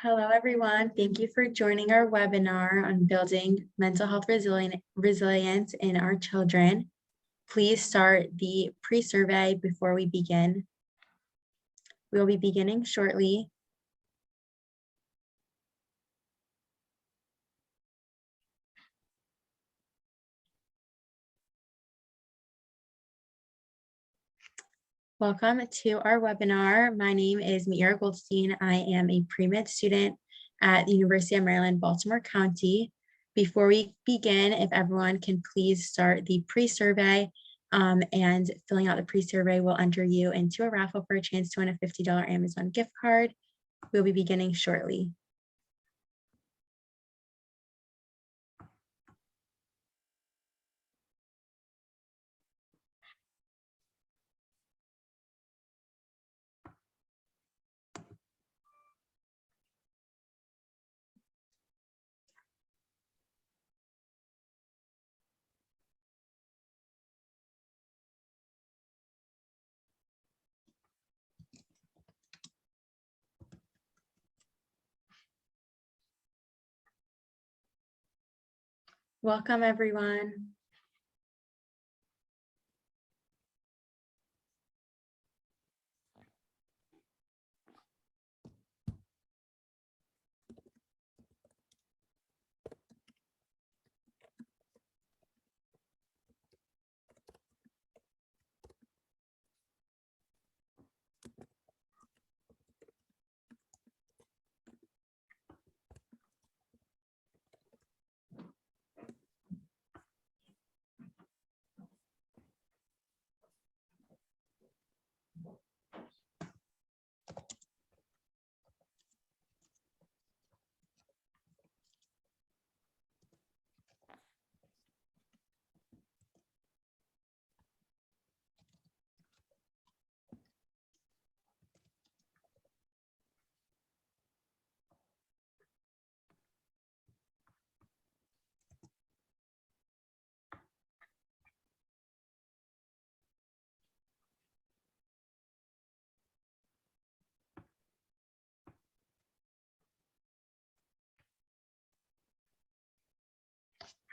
Hello, everyone. Thank you for joining our webinar on building mental health resilience in our children. Please start the pre-survey before we begin. We'll be beginning shortly. Welcome to our webinar. My name is Meira Goldstein. I am a pre-med student at the University of Maryland, Baltimore County. Before we begin, if everyone can please start the pre-survey, and filling out the pre-survey will enter you into a raffle for a chance to win a $50 Amazon gift card. We'll be beginning shortly. Welcome, everyone.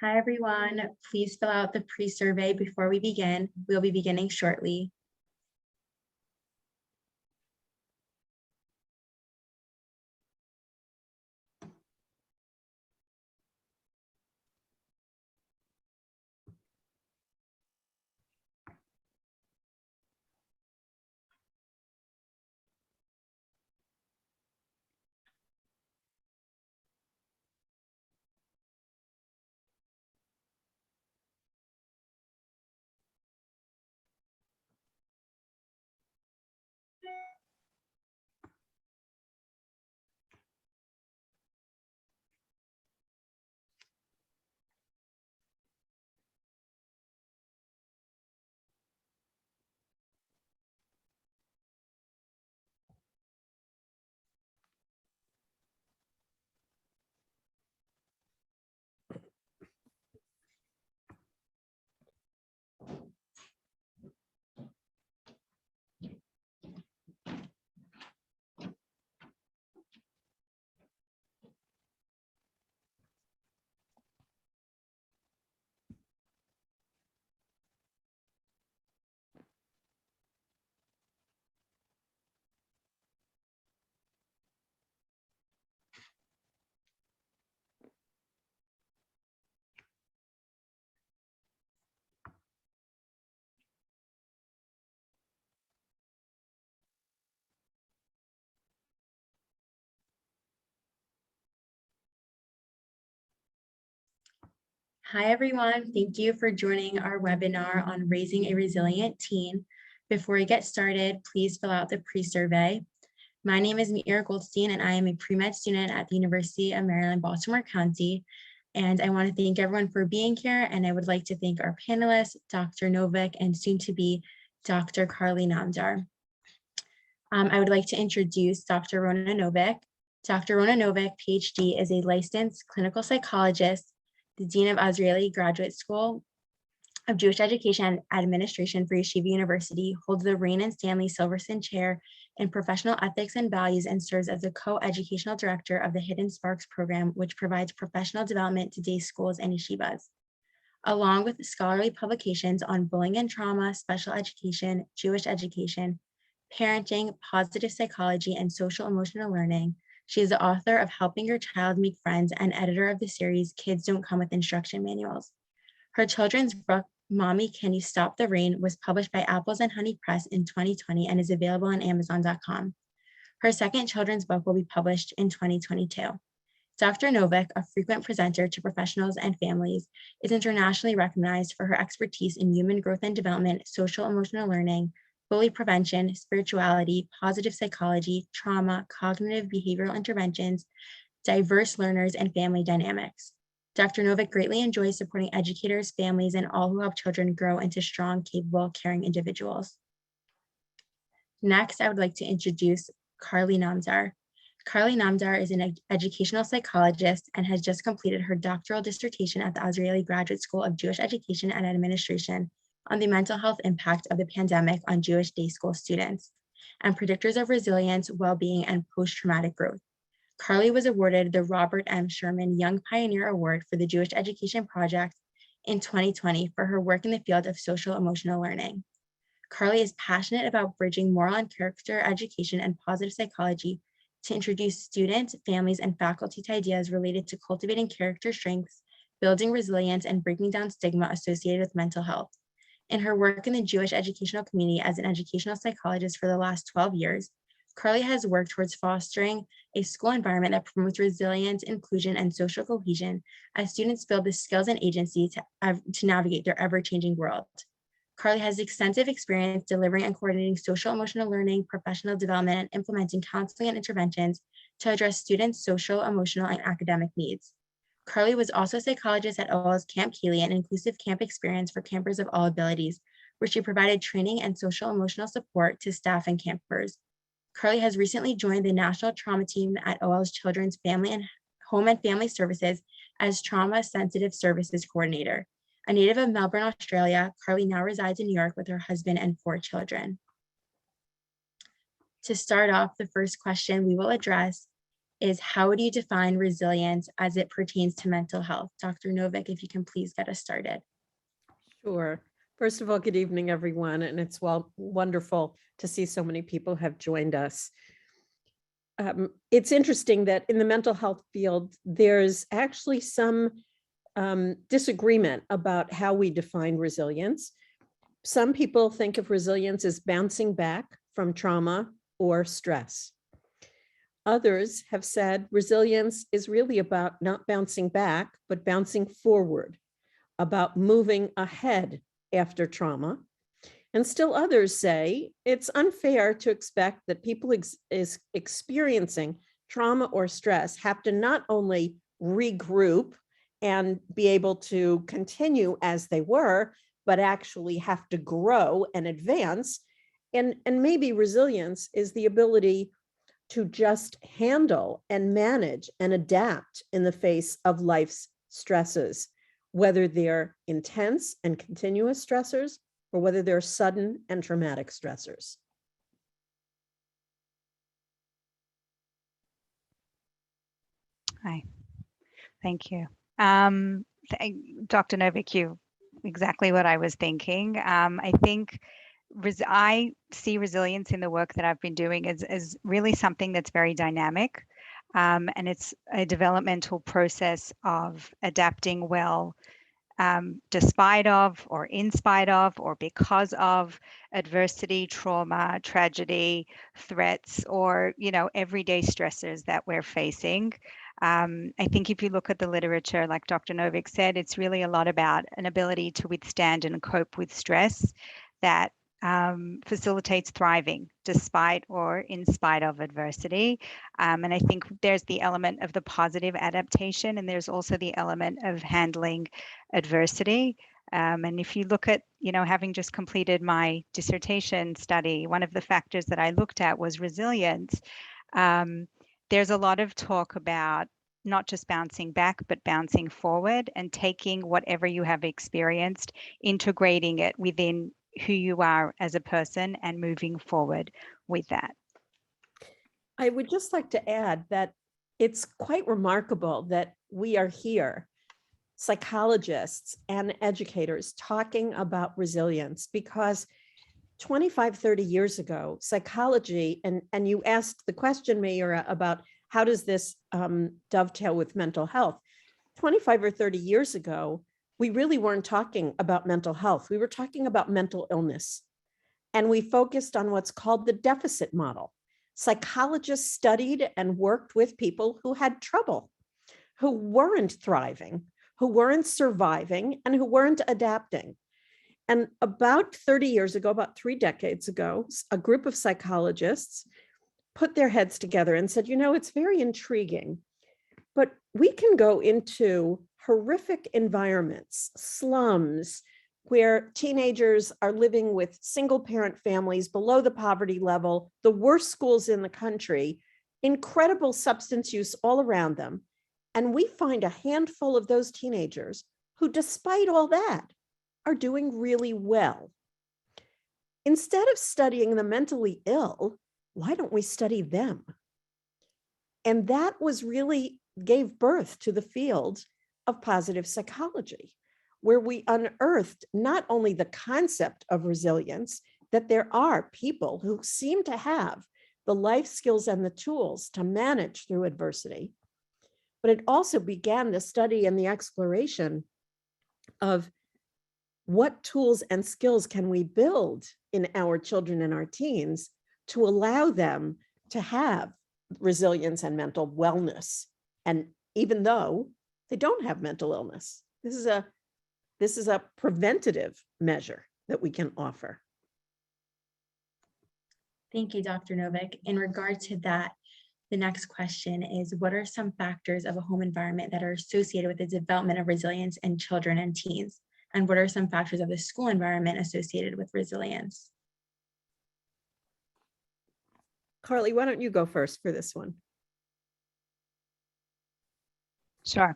Hi, everyone. Please fill out the pre-survey before we begin. We'll be beginning shortly. Hi, everyone. Thank you for joining our webinar on raising a resilient teen. Before we get started, please fill out the pre-survey. My name is Meira Goldstein, and I am a pre-med student at the University of Maryland, Baltimore County. And I want to thank everyone for being here. And I would like to thank our panelists, Dr. Novick, and soon to be Dr. Carly Namdar. I would like to introduce Dr. Rona Novick. Dr. Rona Novick, PhD, is a licensed clinical psychologist, the Dean of Azrieli Graduate School of Jewish Education and Administration for Yeshiva University, holds the Rain and Stanley Silverson Chair in professional ethics and values and serves as a co-educational director of the Hidden Sparks program, which provides professional development to day schools and yeshivas. Along with scholarly publications on bullying and trauma, special education, Jewish education, parenting, positive psychology, and social emotional learning, she is the author of Helping Your Child Make Friends and editor of the series Kids Don't Come with Instruction Manuals. Her children's book, Mommy, Can You Stop the Rain, was published by Apples and Honey Press in 2020 and is available on Amazon.com. Her second children's book will be published in 2022. Dr. Novick, a frequent presenter to professionals and families, is internationally recognized for her expertise in human growth and development, social emotional learning, bully prevention, spirituality, positive psychology, trauma, cognitive behavioral interventions, diverse learners, and family dynamics. Dr. Novick greatly enjoys supporting educators, families, and all who help children grow into strong, capable, caring individuals. Next, I would like to introduce Carly Namdar. Carly Namdar is an educational psychologist and has just completed her doctoral dissertation at the Azrieli Graduate School of Jewish Education and Administration on the mental health impact of the pandemic on Jewish day school students and predictors of resilience, well-being, and post-traumatic growth. Carly was awarded the Robert M. Sherman Young Pioneer Award for the Jewish Education Project in 2020 for her work in the field of social emotional learning. Carly is passionate about bridging moral and character education and positive psychology to introduce students, families, and faculty to ideas related to cultivating character strengths, building resilience, and breaking down stigma associated with mental health. In her work in the Jewish educational community as an educational psychologist for the last 12 years, Carly has worked towards fostering a school environment that promotes resilience, inclusion, and social cohesion as students build the skills and agency to navigate their ever-changing world. Carly has extensive experience delivering and coordinating social emotional learning, professional development, and implementing counseling and interventions to address students' social, emotional, and academic needs. Carly was also a psychologist at OL's Camp Keeley, an inclusive camp experience for campers of all abilities, where she provided training and social emotional support to staff and campers. Carly has recently joined the National Trauma Team at OL's Children's Family and Home and Family Services as Trauma Sensitive Services Coordinator. A native of Melbourne, Australia, Carly now resides in New York with her husband and 4 children. To start off, the first question we will address is, how do you define resilience as it pertains to mental health? Dr. Novick, if you can please get us started. Sure. First of all, good evening, everyone. And it's wonderful to see so many people have joined us. It's interesting that in the mental health field, there's actually some disagreement about how we define resilience. Some people think of resilience as bouncing back from trauma or stress. Others have said resilience is really about not bouncing back, but bouncing forward, about moving ahead after trauma. And still others say it's unfair to expect that people experiencing trauma or stress have to not only regroup and be able to continue as they were, but actually have to grow and advance. And maybe resilience is the ability to just handle and manage and adapt in the face of life's stresses, whether they're intense and continuous stressors or whether they're sudden and traumatic stressors. Hi, thank you. Dr. Novick, you exactly what I was thinking. I think I see resilience in the work that I've been doing as really something that's very dynamic. And it's a developmental process of adapting well, despite of, or in spite of, or because of adversity, trauma, tragedy, threats, or, everyday stressors that we're facing. I think if you look at the literature, like Dr. Novick said, it's really a lot about an ability to withstand and cope with stress that facilitates thriving despite or in spite of adversity. And I think there's the element of the positive adaptation, and there's also the element of handling adversity. And if you look at, having just completed my dissertation study, one of the factors that I looked at was resilience. There's a lot of talk about not just bouncing back, but bouncing forward and taking whatever you have experienced, integrating it within who you are as a person and moving forward with that. I would just like to add that it's quite remarkable that we are here, psychologists and educators, talking about resilience, because 25, 30 years ago, psychology, and you asked the question, Mayura, about how does this dovetail with mental health? 25 or 30 years ago, we really weren't talking about mental health. We were talking about mental illness. And we focused on what's called the deficit model. Psychologists studied and worked with people who had trouble, who weren't thriving, who weren't surviving, and who weren't adapting. And about 30 years ago, about 3 decades ago, a group of psychologists put their heads together and said, you know, it's very intriguing, but we can go into horrific environments, slums, where teenagers are living with single parent families below the poverty level, the worst schools in the country, incredible substance use all around them. And we find a handful of those teenagers who, despite all that, are doing really well. Instead of studying the mentally ill, why don't we study them? And that was really gave birth to the field of positive psychology, where we unearthed not only the concept of resilience, that there are people who seem to have the life skills and the tools to manage through adversity, but it also began the study and the exploration of what tools and skills can we build in our children and our teens to allow them to have resilience and mental wellness. And even though they don't have mental illness, this is a preventative measure that we can offer. Thank you, Dr. Novick. In regard to that, the next question is, what are some factors of a home environment that are associated with the development of resilience in children and teens? And what are some factors of the school environment associated with resilience? Carly, why don't you go first for this one? Sure.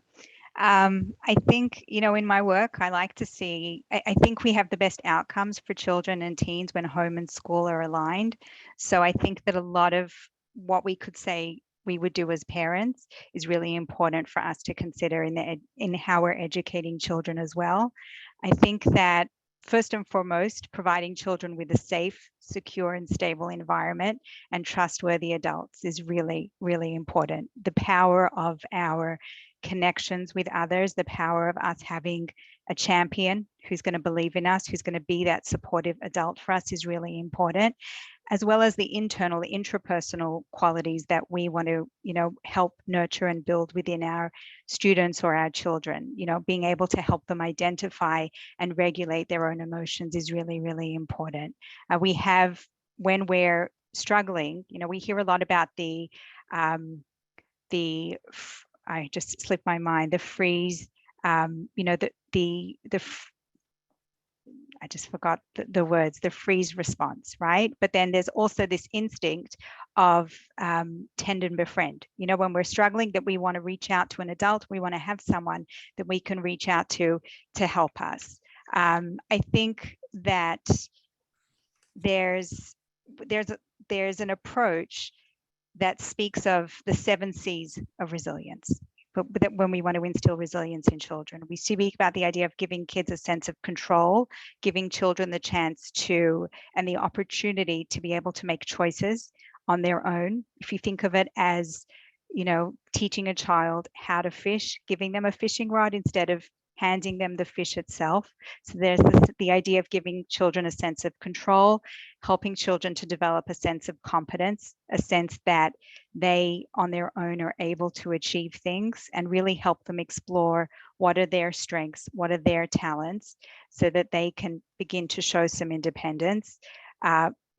I think, in my work, I like to see, I think we have the best outcomes for children and teens when home and school are aligned. So I think that a lot of what we could say we would do as parents is really important for us to consider in how we're educating children as well. I think that first and foremost, providing children with a safe, secure, and stable environment and trustworthy adults is really, really important. The power of our connections with others, the power of us having a champion who's going to believe in us, who's going to be that supportive adult for us is really important, as well as the internal, the intrapersonal qualities that we want to, help nurture and build within our students or our children. Being able to help them identify and regulate their own emotions is really, really important. We have, when we're struggling, we hear a lot about I just slipped my mind, the freeze, I just forgot the words, the freeze response, right? But then there's also this instinct of tend and befriend. When we're struggling, that we want to reach out to an adult, we want to have someone that we can reach out to help us. I think that there's an approach that speaks of the 7 C's of resilience. But when we want to instill resilience in children, we speak about the idea of giving kids a sense of control, giving children the chance to and the opportunity to be able to make choices on their own. If you think of it as, teaching a child how to fish, giving them a fishing rod instead of handing them the fish itself. So there's the idea of giving children a sense of control, helping children to develop a sense of competence, a sense that they on their own are able to achieve things, and really help them explore what are their strengths, what are their talents, so that they can begin to show some independence.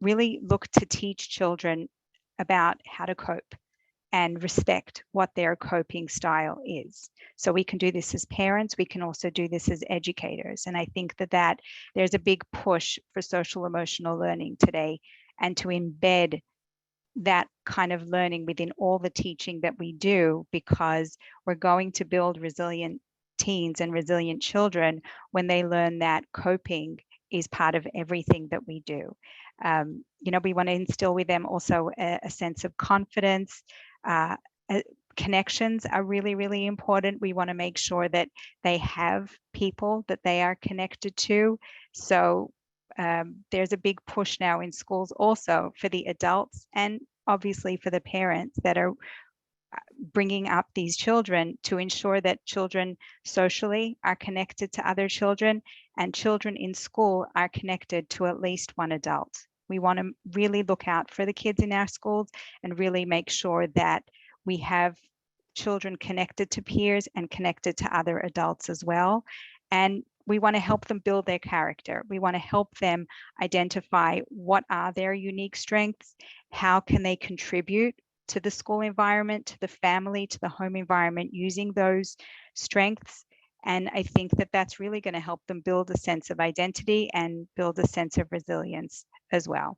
Really look to teach children about how to cope and respect what their coping style is. So we can do this as parents, we can also do this as educators. And I think that there's a big push for social emotional learning today, and to embed that kind of learning within all the teaching that we do, because we're going to build resilient teens and resilient children when they learn that coping is part of everything that we do. We want to instill with them also a sense of confidence. Connections are really, really important. We want to make sure that they have people that they are connected to. So there's a big push now in schools also for the adults and obviously for the parents that are bringing up these children to ensure that children socially are connected to other children and children in school are connected to at least one adult. We want to really look out for the kids in our schools and really make sure that we have children connected to peers and connected to other adults as well. And we want to help them build their character. We want to help them identify what are their unique strengths, how can they contribute to the school environment, to the family, to the home environment using those strengths. And I think that that's really going to help them build a sense of identity and build a sense of resilience as well.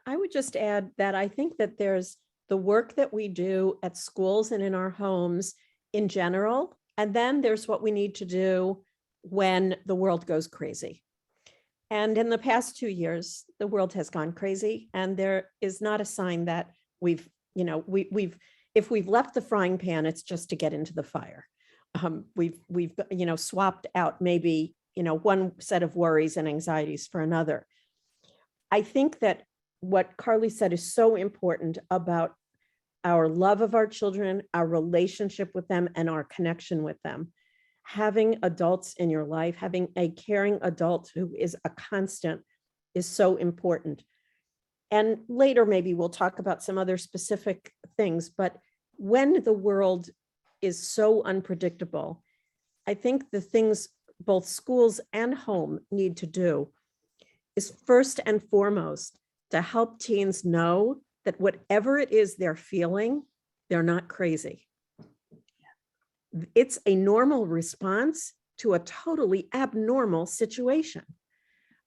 I would just add that I think that there's the work that we do at schools and in our homes in general, and then there's what we need to do when the world goes crazy. And in the past 2 years, the world has gone crazy, and there is not a sign that we've if we've left the frying pan, it's just to get into the fire. We've swapped out maybe one set of worries and anxieties for another. I think that what Carly said is so important about our love of our children, our relationship with them, and our connection with them. Having adults in your life, having a caring adult who is a constant is so important. And later, maybe we'll talk about some other specific things, but when the world is so unpredictable, I think the things both schools and home need to do is first and foremost to help teens know that whatever it is they're feeling, they're not crazy. It's a normal response to a totally abnormal situation.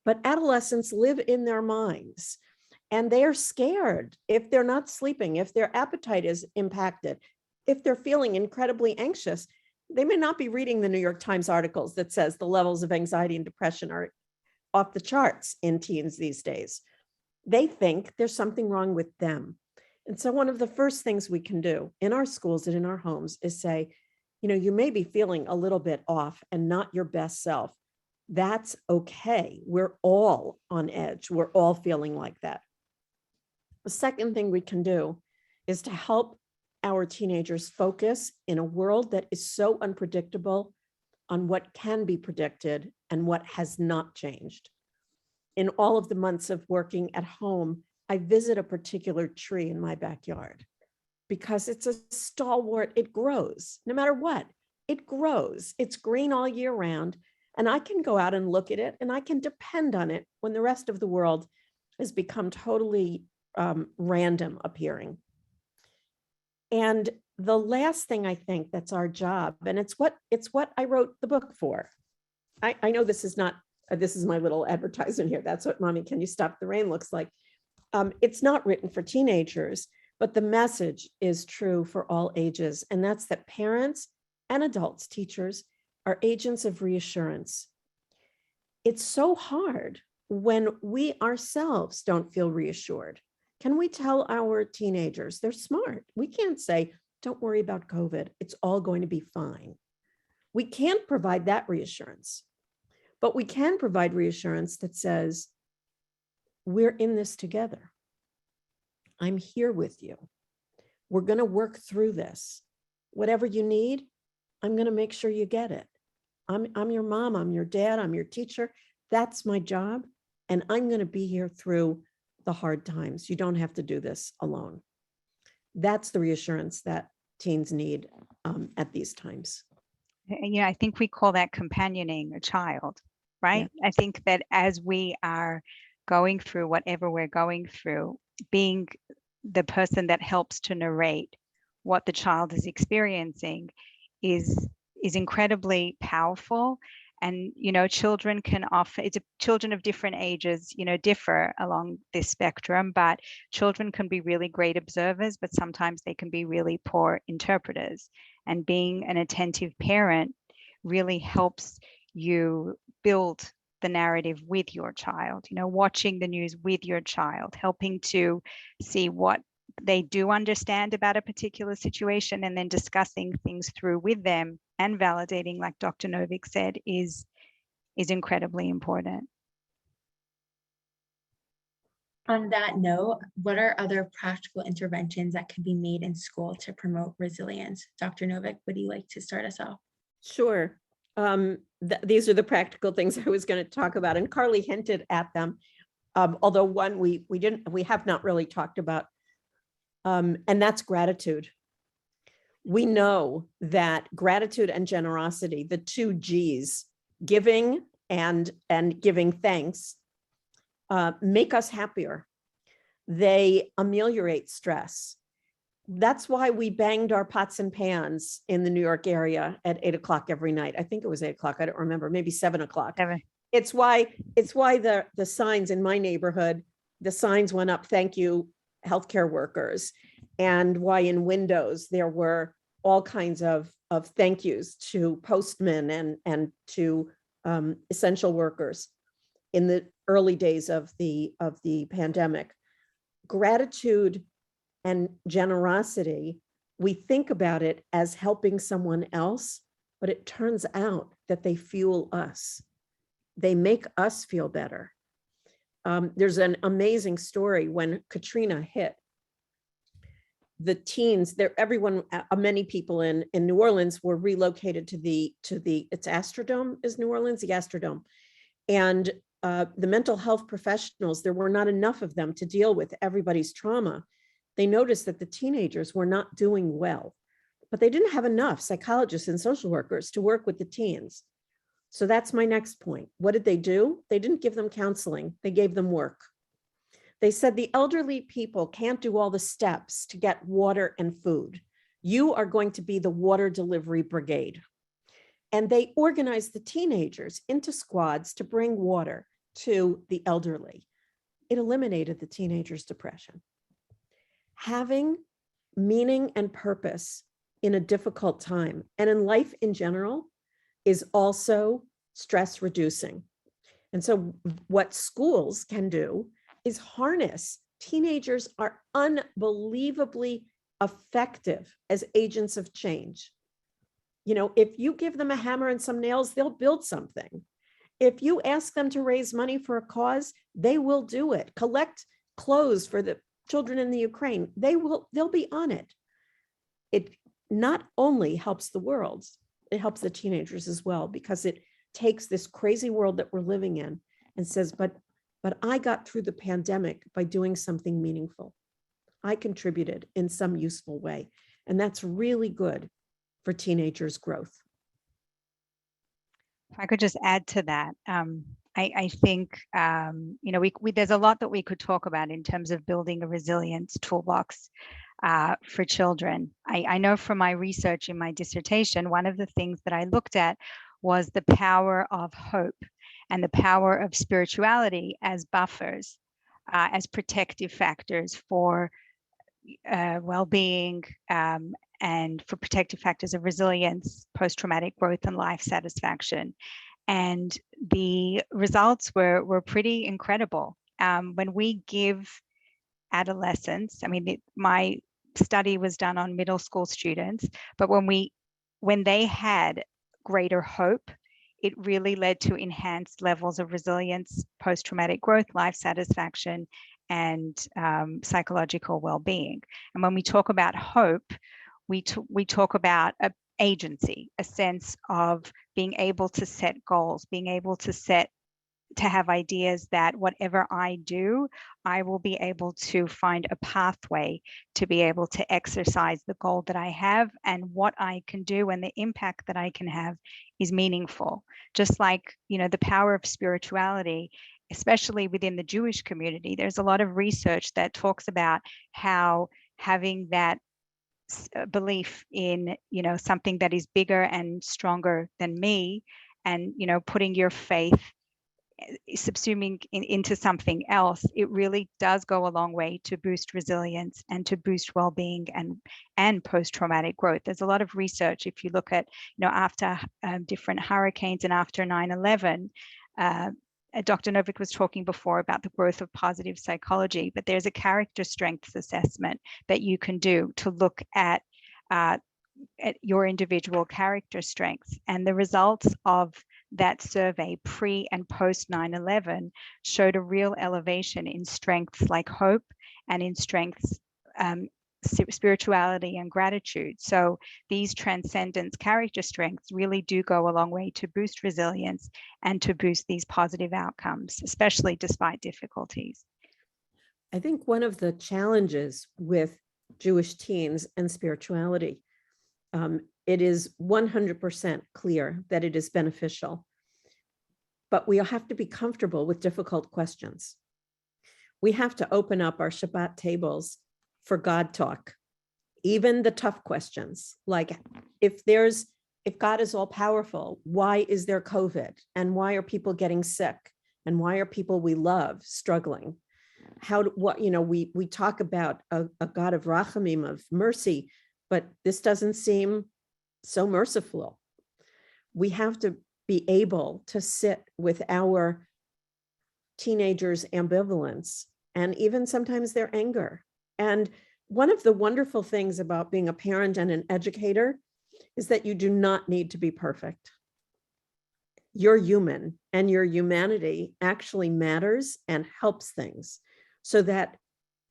But adolescents live in their minds and they are scared if they're not sleeping, if their appetite is impacted, if they're feeling incredibly anxious. They may not be reading the New York Times articles that says the levels of anxiety and depression are off the charts in teens these days. They think there's something wrong with them. And so one of the first things we can do in our schools and in our homes is say, you may be feeling a little bit off and not your best self. That's okay. We're all on edge. We're all feeling like that. The second thing we can do is to help our teenagers focus in a world that is so unpredictable on what can be predicted and what has not changed. In all of the months of working at home, I visit a particular tree in my backyard because it's a stalwart. It grows no matter what. It grows. It's green all year round. And I can go out and look at it and I can depend on it when the rest of the world has become totally random appearing. And the last thing I think that's our job, and it's what I wrote the book for. I know this is not, this is my little advertisement here. That's what Mommy, Can You Stop the Rain looks like. It's not written for teenagers, but the message is true for all ages. And that's that parents and adults, teachers, are agents of reassurance. It's so hard when we ourselves don't feel reassured. Can we tell our teenagers they're smart? We can't say, don't worry about COVID. It's all going to be fine. We can't provide that reassurance, but we can provide reassurance that says, we're in this together. I'm here with you. We're going to work through this. Whatever you need, I'm going to make sure you get it. I'm your mom, I'm your dad, I'm your teacher. That's my job. And I'm going to be here through the hard times. You don't have to do this alone. That's the reassurance that teens need at these times. I think we call that companioning a child, right? Yeah. I think that as we are going through whatever we're going through, being the person that helps to narrate what the child is experiencing is incredibly powerful. And children can often, children of different ages differ along this spectrum, but children can be really great observers, but sometimes they can be really poor interpreters. And being an attentive parent really helps you build the narrative with your child, watching the news with your child, helping to see what they do understand about a particular situation, and then discussing things through with them and validating, like Dr. Novick said, is incredibly important. On that note, what are other practical interventions that can be made in school to promote resilience? Dr. Novick, would you like to start us off? Sure. These are the practical things I was going to talk about, and Carly hinted at them. Although one we have not really talked about, and that's gratitude. We know that gratitude and generosity, the two G's, giving and giving thanks, make us happier. They ameliorate stress. That's why we banged our pots and pans in the New York area at 8 o'clock every night. I think it was 8 o'clock. I don't remember, maybe 7 o'clock. It's why the signs in my neighborhood, the signs went up, "Thank you, healthcare workers," and why in windows there were all kinds of thank yous to postmen and to essential workers in the early days of the pandemic. Gratitude and generosity, we think about it as helping someone else, but it turns out that they fuel us. They make us feel better. There's an amazing story when Katrina hit. The teens, everyone, many people in New Orleans were relocated to the it's Astrodome, is New Orleans, the Astrodome. And the mental health professionals, there were not enough of them to deal with everybody's trauma. They noticed that the teenagers were not doing well, but they didn't have enough psychologists and social workers to work with the teens. So that's my next point. What did they do? They didn't give them counseling. They gave them work. They said the elderly people can't do all the steps to get water and food. You are going to be the water delivery brigade. And they organized the teenagers into squads to bring water to the elderly. It eliminated the teenagers' depression. Having meaning and purpose in a difficult time and in life in general is also stress reducing. And so what schools can do is harness. Teenagers are unbelievably effective as agents of change. If you give them a hammer and some nails, they'll build something. If you ask them to raise money for a cause, they will do it. Collect clothes for the children in the Ukraine, they'll be on it. It not only helps the world, it helps the teenagers as well, because it takes this crazy world that we're living in and says, but I got through the pandemic by doing something meaningful. I contributed in some useful way. And that's really good for teenagers' growth. If I could just add to that, I think, there's a lot that we could talk about in terms of building a resilience toolbox for children. I know from my research in my dissertation, one of the things that I looked at was the power of hope and the power of spirituality as buffers, as protective factors for well-being, and for protective factors of resilience, post-traumatic growth, and life satisfaction. And the results were pretty incredible. When we give adolescents, my study was done on middle school students, but when they had greater hope, it really led to enhanced levels of resilience, post-traumatic growth, life satisfaction, and psychological well-being. And when we talk about hope, we talk about an agency, a sense of being able to set goals, being able to have ideas that whatever I do, I will be able to find a pathway to be able to exercise the goal that I have, and what I can do and the impact that I can have is meaningful. Just like, the power of spirituality, especially within the Jewish community, there's a lot of research that talks about how having that belief in, something that is bigger and stronger than me, and, putting your faith subsuming into something else, it really does go a long way to boost resilience and to boost well-being and post-traumatic growth. There's a lot of research. If you look at, after different hurricanes and after 9/11, Dr. Novick was talking before about the growth of positive psychology, but there's a character strengths assessment that you can do to look at your individual character strengths. And the results of that survey pre and post 9/11 showed a real elevation in strengths like hope and in strengths, spirituality and gratitude. So these transcendence character strengths really do go a long way to boost resilience and to boost these positive outcomes, especially despite difficulties. I think one of the challenges with Jewish teens and spirituality, it is 100% clear that it is beneficial, but we have to be comfortable with difficult questions. We have to open up our Shabbat tables for God talk, even the tough questions, like if God is all powerful, why is there COVID? And why are people getting sick? And why are people we love struggling? We talk about a God of rachamim, of mercy, but this doesn't seem so merciful. We have to be able to sit with our teenagers' ambivalence and even sometimes their anger. And one of the wonderful things about being a parent and an educator is that you do not need to be perfect. You're human, and your humanity actually matters and helps things, so that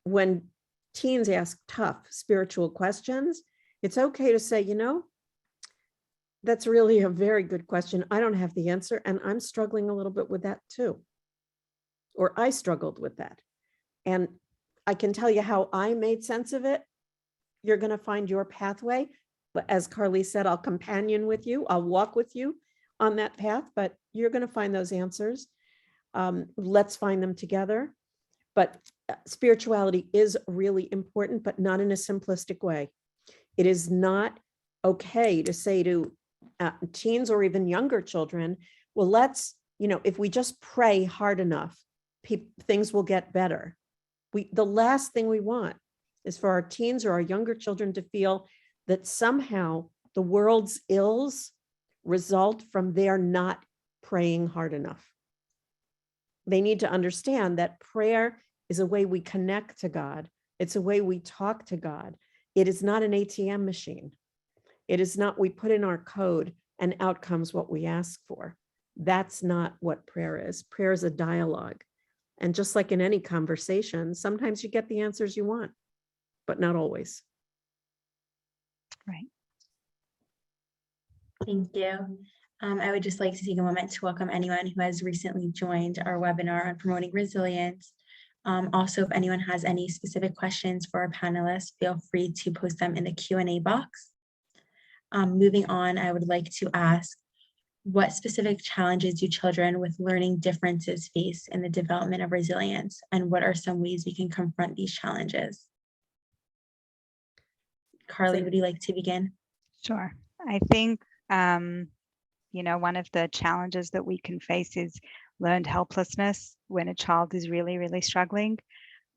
when teens ask tough spiritual questions, it's okay to say, that's really a very good question. I don't have the answer, and I'm struggling a little bit with that too. Or I struggled with that. And I can tell you how I made sense of it. You're going to find your pathway. But as Carly said, I'll companion with you. I'll walk with you on that path, but you're going to find those answers. Let's find them together. But spirituality is really important, but not in a simplistic way. It is not okay to say to teens or even younger children, well, if we just pray hard enough, things will get better. The last thing we want is for our teens or our younger children to feel that somehow the world's ills result from their not praying hard enough. They need to understand that prayer is a way we connect to God. It's a way we talk to God. It is not an ATM machine. It is not we put in our code and out comes what we ask for. That's not what prayer is. Prayer is a dialogue. And just like in any conversation, sometimes you get the answers you want, but not always. Right. Thank you. I would just like to take a moment to welcome anyone who has recently joined our webinar on promoting resilience. Also, if anyone has any specific questions for our panelists, feel free to post them in the Q&A box. Moving on, I would like to ask, what specific challenges do children with learning differences face in the development of resilience, and what are some ways we can confront these challenges? Carly, would you like to begin? Sure. I think, one of the challenges that we can face is learned helplessness when a child is really, really struggling.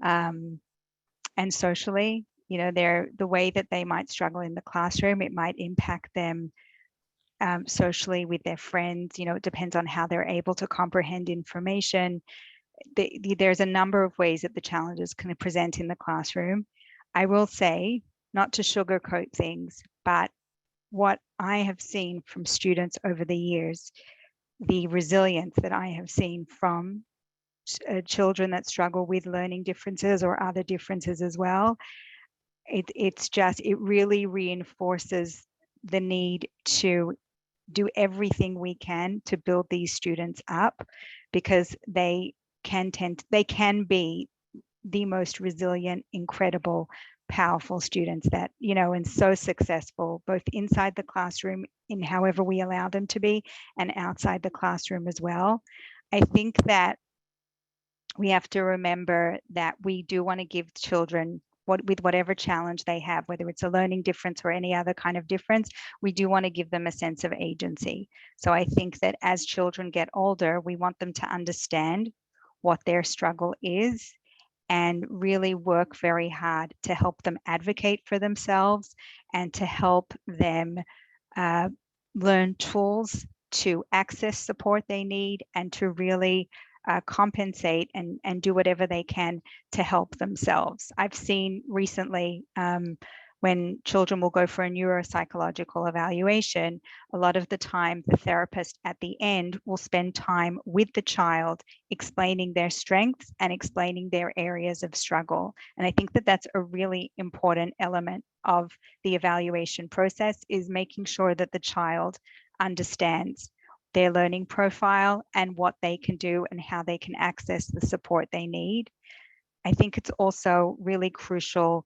And socially, the way that they might struggle in the classroom, it might impact them socially with their friends. It depends on how they're able to comprehend information. There's a number of ways that the challenges can present in the classroom. I will say, not to sugarcoat things, but what I have seen from students over the years, the resilience that I have seen from children that struggle with learning differences or other differences as well, it really reinforces the need to do everything we can to build these students up, because they can be the most resilient, incredible, powerful students that, and so successful, both inside the classroom in however we allow them to be, and outside the classroom as well. I think that we have to remember that we do want to give children with whatever challenge they have, whether it's a learning difference or any other kind of difference, we do want to give them a sense of agency. So I think that as children get older, we want them to understand what their struggle is and really work very hard to help them advocate for themselves and to help them learn tools to access support they need and to really compensate and do whatever they can to help themselves. I've seen recently when children will go for a neuropsychological evaluation, a lot of the time the therapist at the end will spend time with the child explaining their strengths and explaining their areas of struggle. And I think that that's a really important element of the evaluation process, is making sure that the child understands their learning profile and what they can do and how they can access the support they need. I think it's also really crucial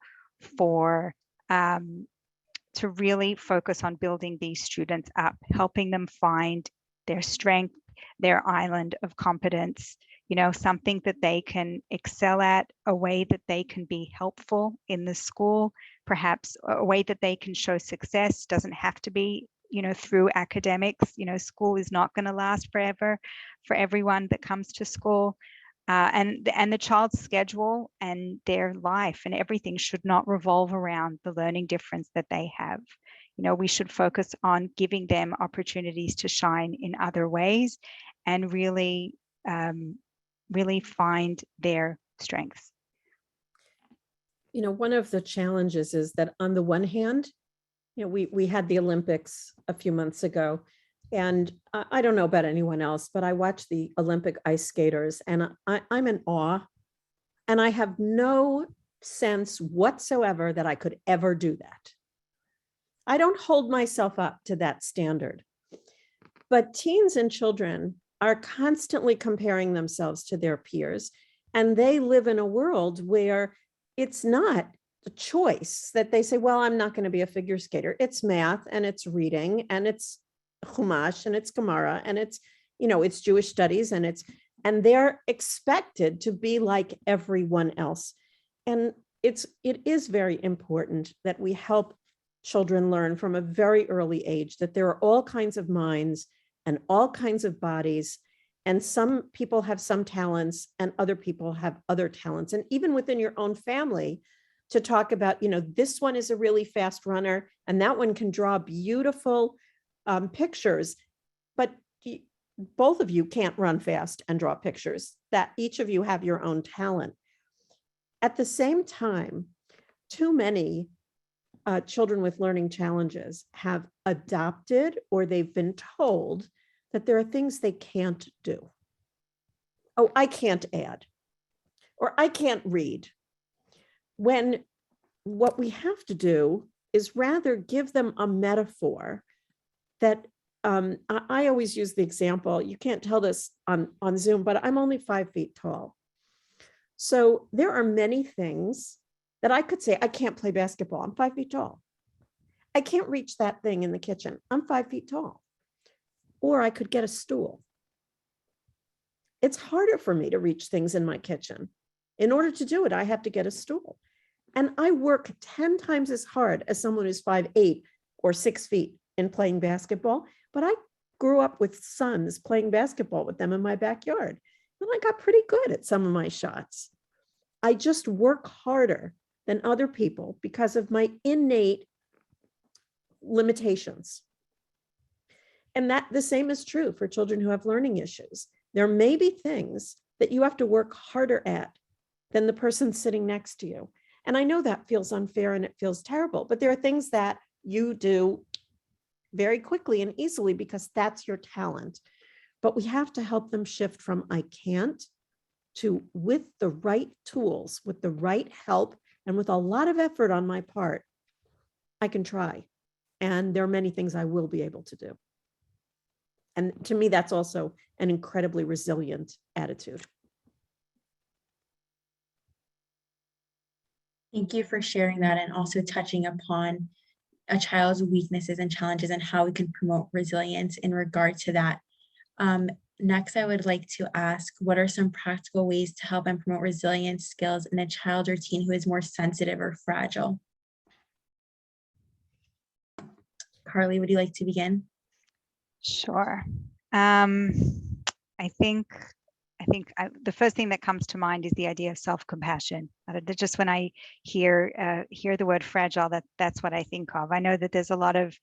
for to really focus on building these students up, helping them find their strength, their island of competence, you know, something that they can excel at, a way that they can be helpful in the school, perhaps a way that they can show success. Doesn't have to be, you know, through academics. You know, school is not going to last forever for everyone that comes to school. And the child's schedule and their life and everything should not revolve around the learning difference that they have. You know, we should focus on giving them opportunities to shine in other ways and really, really find their strengths. You know, one of the challenges is that on the one hand, you know, we had the Olympics a few months ago, and I don't know about anyone else, but I watched the Olympic ice skaters and I'm in awe, and I have no sense whatsoever that I could ever do that. I don't hold myself up to that standard. But teens and children are constantly comparing themselves to their peers, and they live in a world where it's not a choice that they say, well, I'm not going to be a figure skater. It's math and it's reading and it's Chumash and it's Gemara and it's, you know, it's Jewish studies and they're expected to be like everyone else. And it is very important that we help children learn from a very early age that there are all kinds of minds and all kinds of bodies. And some people have some talents and other people have other talents. And even within your own family, to talk about, you know, this one is a really fast runner and that one can draw beautiful pictures, but both of you can't run fast and draw pictures. That each of you have your own talent. At the same time, too many children with learning challenges have adopted or they've been told that there are things they can't do. Oh, I can't add, or I can't read. When what we have to do is rather give them a metaphor that I always use the example, you can't tell this on Zoom, but I'm only 5 feet tall. So there are many things that I could say, I can't play basketball, I'm 5 feet tall. I can't reach that thing in the kitchen, I'm 5 feet tall. Or I could get a stool. It's harder for me to reach things in my kitchen. In order to do it, I have to get a stool. And I work 10 times as hard as someone who's 5'8" or 6 feet in playing basketball, but I grew up with sons playing basketball with them in my backyard. And I got pretty good at some of my shots. I just work harder than other people because of my innate limitations. And that the same is true for children who have learning issues. There may be things that you have to work harder at than the person sitting next to you. And I know that feels unfair and it feels terrible, but there are things that you do very quickly and easily because that's your talent. But we have to help them shift from I can't to, with the right tools, with the right help, and with a lot of effort on my part, I can try. And there are many things I will be able to do. And to me, that's also an incredibly resilient attitude. Thank you for sharing that and also touching upon a child's weaknesses and challenges and how we can promote resilience in regard to that. Next, I would like to ask, what are some practical ways to help and promote resilience skills in a child or teen who is more sensitive or fragile? Carly, would you like to begin? Sure. I think the first thing that comes to mind is the idea of self-compassion. Just when I hear the word fragile, that's what I think of. I know that there's a lot of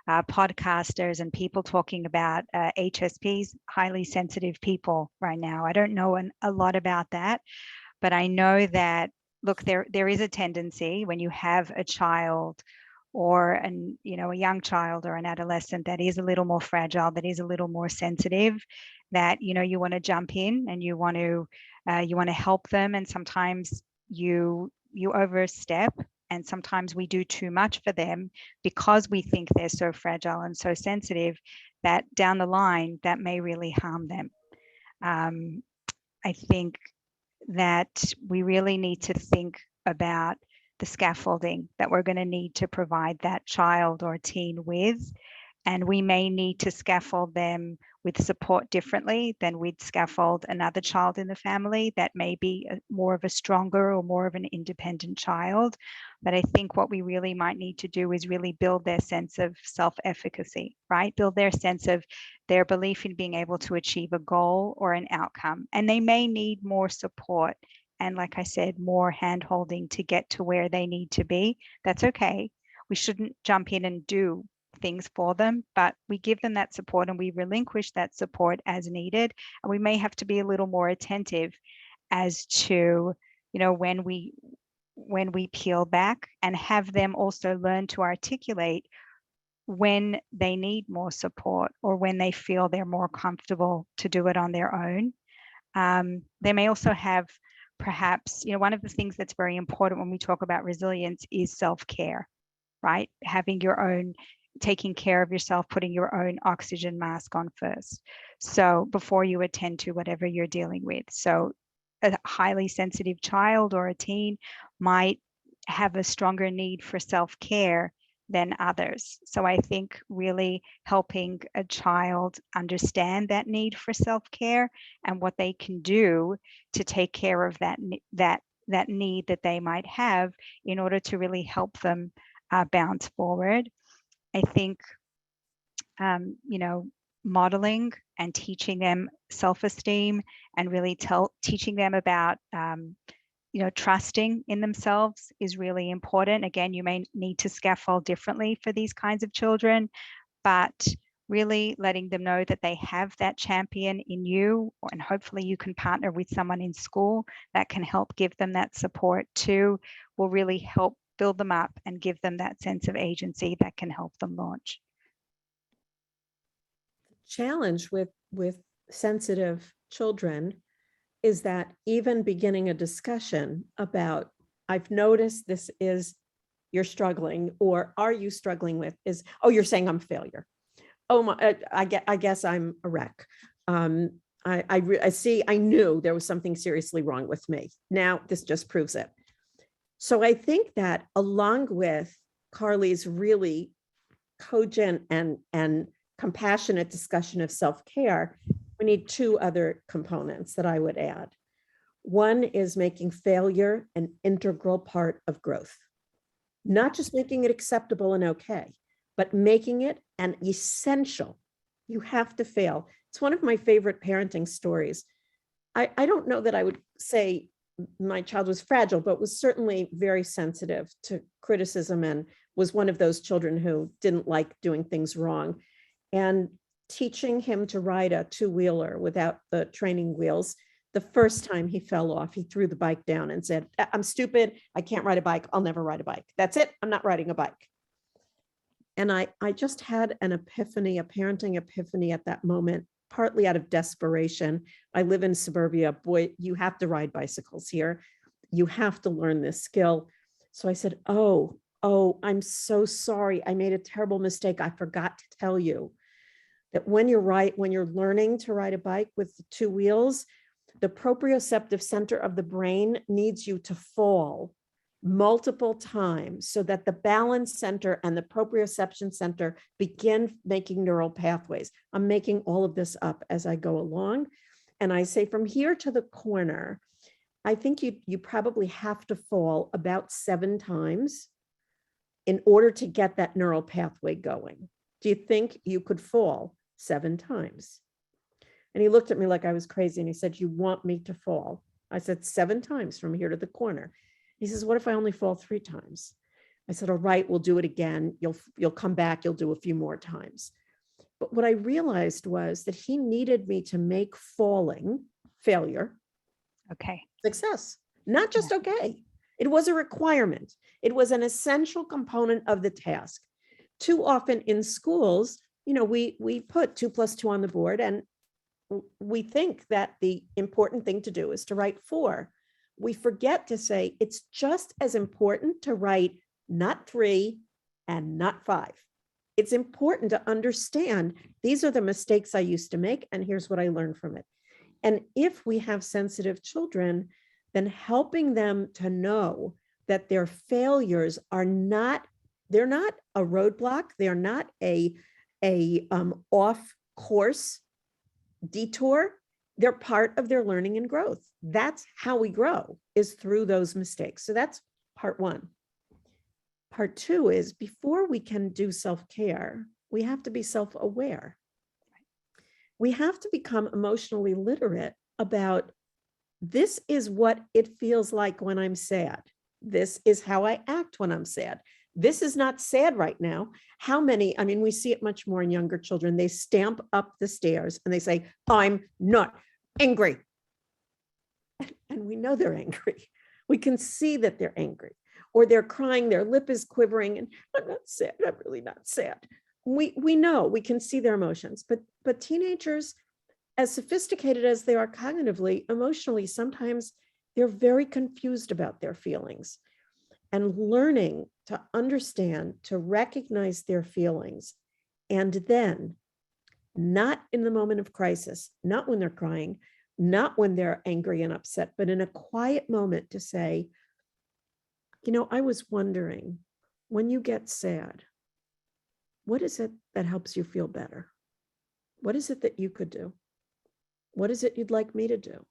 podcasters and people talking about HSPs, highly sensitive people right now. I don't know a lot about that, but I know that, look, there is a tendency when you have a child or a young child or an adolescent that is a little more fragile, that is a little more sensitive, that you want to jump in and you want to help them, and sometimes you overstep, and sometimes we do too much for them because we think they're so fragile and so sensitive that down the line that may really harm them. I think that we really need to think about the scaffolding that we're going to need to provide that child or teen with. And we may need to scaffold them with support differently than we'd scaffold another child in the family that may be more of a stronger or more of an independent child. But I think what we really might need to do is really build their sense of self-efficacy, right? Build their sense of their belief in being able to achieve a goal or an outcome. And they may need more support and, like I said, more hand-holding to get to where they need to be. That's okay. We shouldn't jump in and do things for them, but we give them that support and we relinquish that support as needed. And we may have to be a little more attentive as to, when we peel back, and have them also learn to articulate when they need more support or when they feel they're more comfortable to do it on their own. They may also have perhaps, one of the things that's very important when we talk about resilience is self-care, right? Having your own, taking care of yourself, putting your own oxygen mask on first. So before you attend to whatever you're dealing with. So a highly sensitive child or a teen might have a stronger need for self-care than others. So I think really helping a child understand that need for self-care and what they can do to take care of that need that they might have in order to really help them bounce forward. I think, modeling and teaching them self-esteem and really teaching them about, trusting in themselves is really important. Again, you may need to scaffold differently for these kinds of children, but really letting them know that they have that champion in you, and hopefully you can partner with someone in school that can help give them that support too, will really help build them up and give them that sense of agency that can help them launch. Challenge with sensitive children is that even beginning a discussion about, I've noticed this is, you're struggling, or are you struggling with, is, oh, you're saying I'm a failure. Oh my, I guess I'm a wreck. I see, I knew there was something seriously wrong with me. Now this just proves it. So I think that along with Carly's really cogent and compassionate discussion of self-care, we need two other components that I would add. One is making failure an integral part of growth, not just making it acceptable and okay, but making it an essential. You have to fail. It's one of my favorite parenting stories. I don't know that I would say my child was fragile, but was certainly very sensitive to criticism and was one of those children who didn't like doing things wrong. And teaching him to ride a two-wheeler without the training wheels, the first time he fell off, he threw the bike down and said, I'm stupid. I can't ride a bike. I'll never ride a bike. That's it. I'm not riding a bike. And I just had an epiphany, a parenting epiphany at that moment, partly out of desperation. I live in suburbia. Boy, you have to ride bicycles here. You have to learn this skill. So I said, oh, I'm so sorry. I made a terrible mistake. I forgot to tell you that when you're learning to ride a bike with the two wheels, the proprioceptive center of the brain needs you to fall multiple times so that the balance center and the proprioception center begin making neural pathways. I'm making all of this up as I go along. And I say from here to the corner, I think you probably have to fall about 7 times in order to get that neural pathway going. Do you think you could fall 7 times? And he looked at me like I was crazy and he said, you want me to fall? I said, 7 times from here to the corner. He says, what if I only fall 3 times? I said, all right, we'll do it again. You'll come back, you'll do a few more times. But what I realized was that he needed me to make falling failure Okay. success, not just okay. It was a requirement. It was an essential component of the task. Too often in schools, we put 2 + 2 on the board, and we think that the important thing to do is to write 4. We forget to say it's just as important to write not 3 and not 5. It's important to understand these are the mistakes I used to make, and here's what I learned from it. And if we have sensitive children, then helping them to know that their failures are not, they're not a roadblock, they're not a off course detour, they're part of their learning and growth. That's how we grow, is through those mistakes. So that's part 1. Part 2 is before we can do self-care, we have to be self-aware. We have to become emotionally literate about this is what it feels like when I'm sad. This is how I act when I'm sad. This is not sad right now. How many, we see it much more in younger children. They stamp up the stairs and they say, I'm not angry. And we know they're angry. We can see that they're angry, or they're crying, their lip is quivering, and I'm not sad, I'm really not sad. We know, we can see their emotions, but teenagers, as sophisticated as they are cognitively, emotionally, sometimes they're very confused about their feelings. And learning to understand, to recognize their feelings, and then not in the moment of crisis, not when they're crying, not when they're angry and upset, but in a quiet moment to say, I was wondering, when you get sad, what is it that helps you feel better? What is it that you could do? What is it you'd like me to do?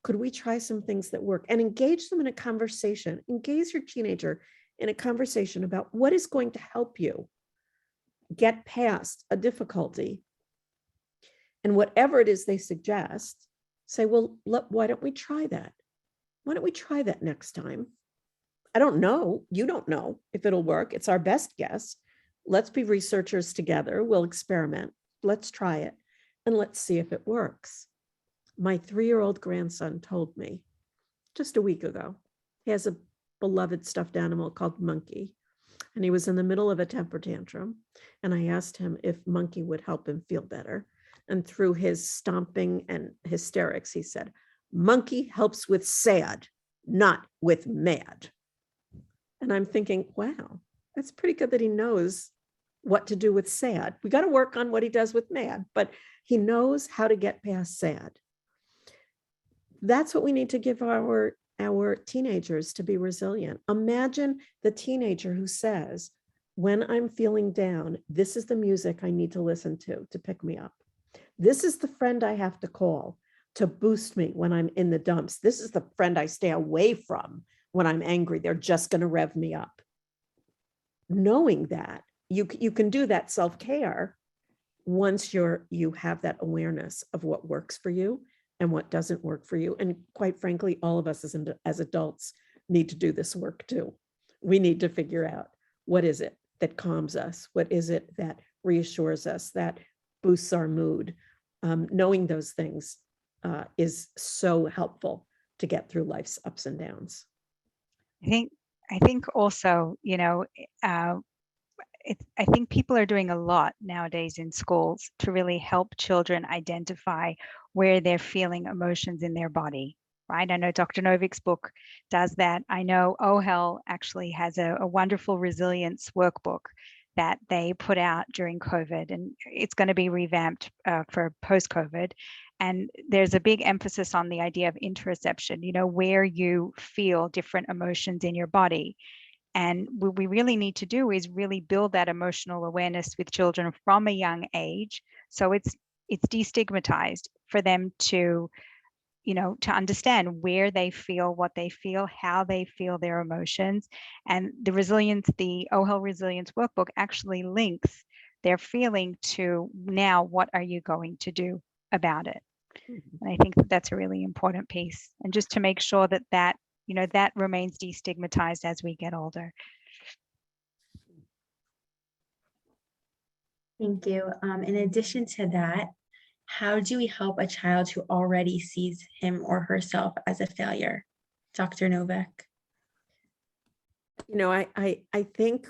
Could we try some things that work? And engage them in a conversation. Engage your teenager in a conversation about what is going to help you get past a difficulty. And whatever it is they suggest, say, well, why don't we try that? Why don't we try that next time? I don't know. You don't know if it'll work. It's our best guess. Let's be researchers together. We'll experiment. Let's try it. And let's see if it works. My 3-year-old grandson told me just a week ago, he has a beloved stuffed animal called Monkey. And he was in the middle of a temper tantrum. And I asked him if Monkey would help him feel better. And through his stomping and hysterics, he said, Monkey helps with sad, not with mad. And I'm thinking, wow, that's pretty good that he knows what to do with sad. We got to work on what he does with mad, but he knows how to get past sad. That's what we need to give our teenagers to be resilient. Imagine the teenager who says, when I'm feeling down, this is the music I need to listen to pick me up. This is the friend I have to call to boost me when I'm in the dumps. This is the friend I stay away from when I'm angry. They're just going to rev me up. Knowing that, you can do that self-care once you have that awareness of what works for you and what doesn't work for you. And quite frankly, all of us as adults need to do this work too. We need to figure out, what is it that calms us? What is it that reassures us, that boosts our mood? Knowing those things is so helpful to get through life's ups and downs. I think also, I think people are doing a lot nowadays in schools to really help children identify where they're feeling emotions in their body, right? I know Dr. Novick's book does that. I know OHEL actually has a wonderful resilience workbook that they put out during COVID, and it's going to be revamped for post-COVID. And there's a big emphasis on the idea of interoception, where you feel different emotions in your body. And what we really need to do is really build that emotional awareness with children from a young age. So it's destigmatized for them to understand where they feel, what they feel, how they feel their emotions. And the OHEL Resilience Workbook actually links their feeling to, now what are you going to do about it? And I think that's a really important piece. And just to make sure that remains destigmatized as we get older. Thank you. In addition to that, how do we help a child who already sees him or herself as a failure? Dr. Novick. I think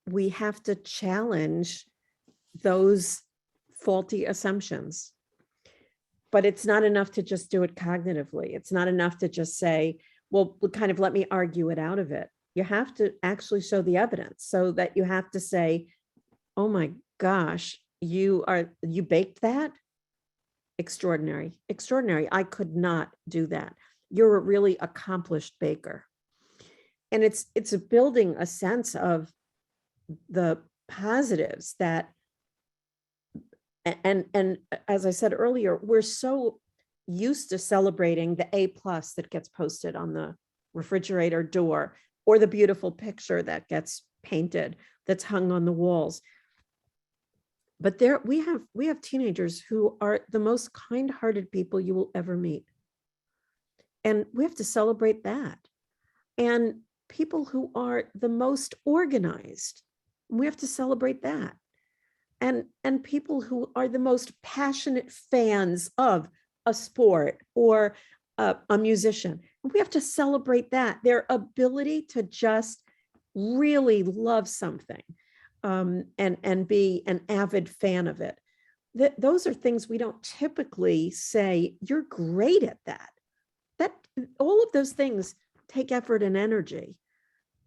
we have to challenge those faulty assumptions. But it's not enough to just do it cognitively. It's not enough to just say, well, kind of let me argue it out of it. You have to actually show the evidence, so that you have to say, oh my gosh, you baked that? Extraordinary, extraordinary. I could not do that. You're a really accomplished baker. And it's building a sense of the positives that, and as I said earlier, we're so used to celebrating the A+ that gets posted on the refrigerator door, or the beautiful picture that gets painted, that's hung on the walls. But we have teenagers who are the most kind-hearted people you will ever meet. And we have to celebrate that. And people who are the most organized, we have to celebrate that. And people who are the most passionate fans of a sport or a musician, we have to celebrate that, their ability to just really love something, and be an avid fan of it. Those are things we don't typically say, you're great at that. That all of those things take effort and energy.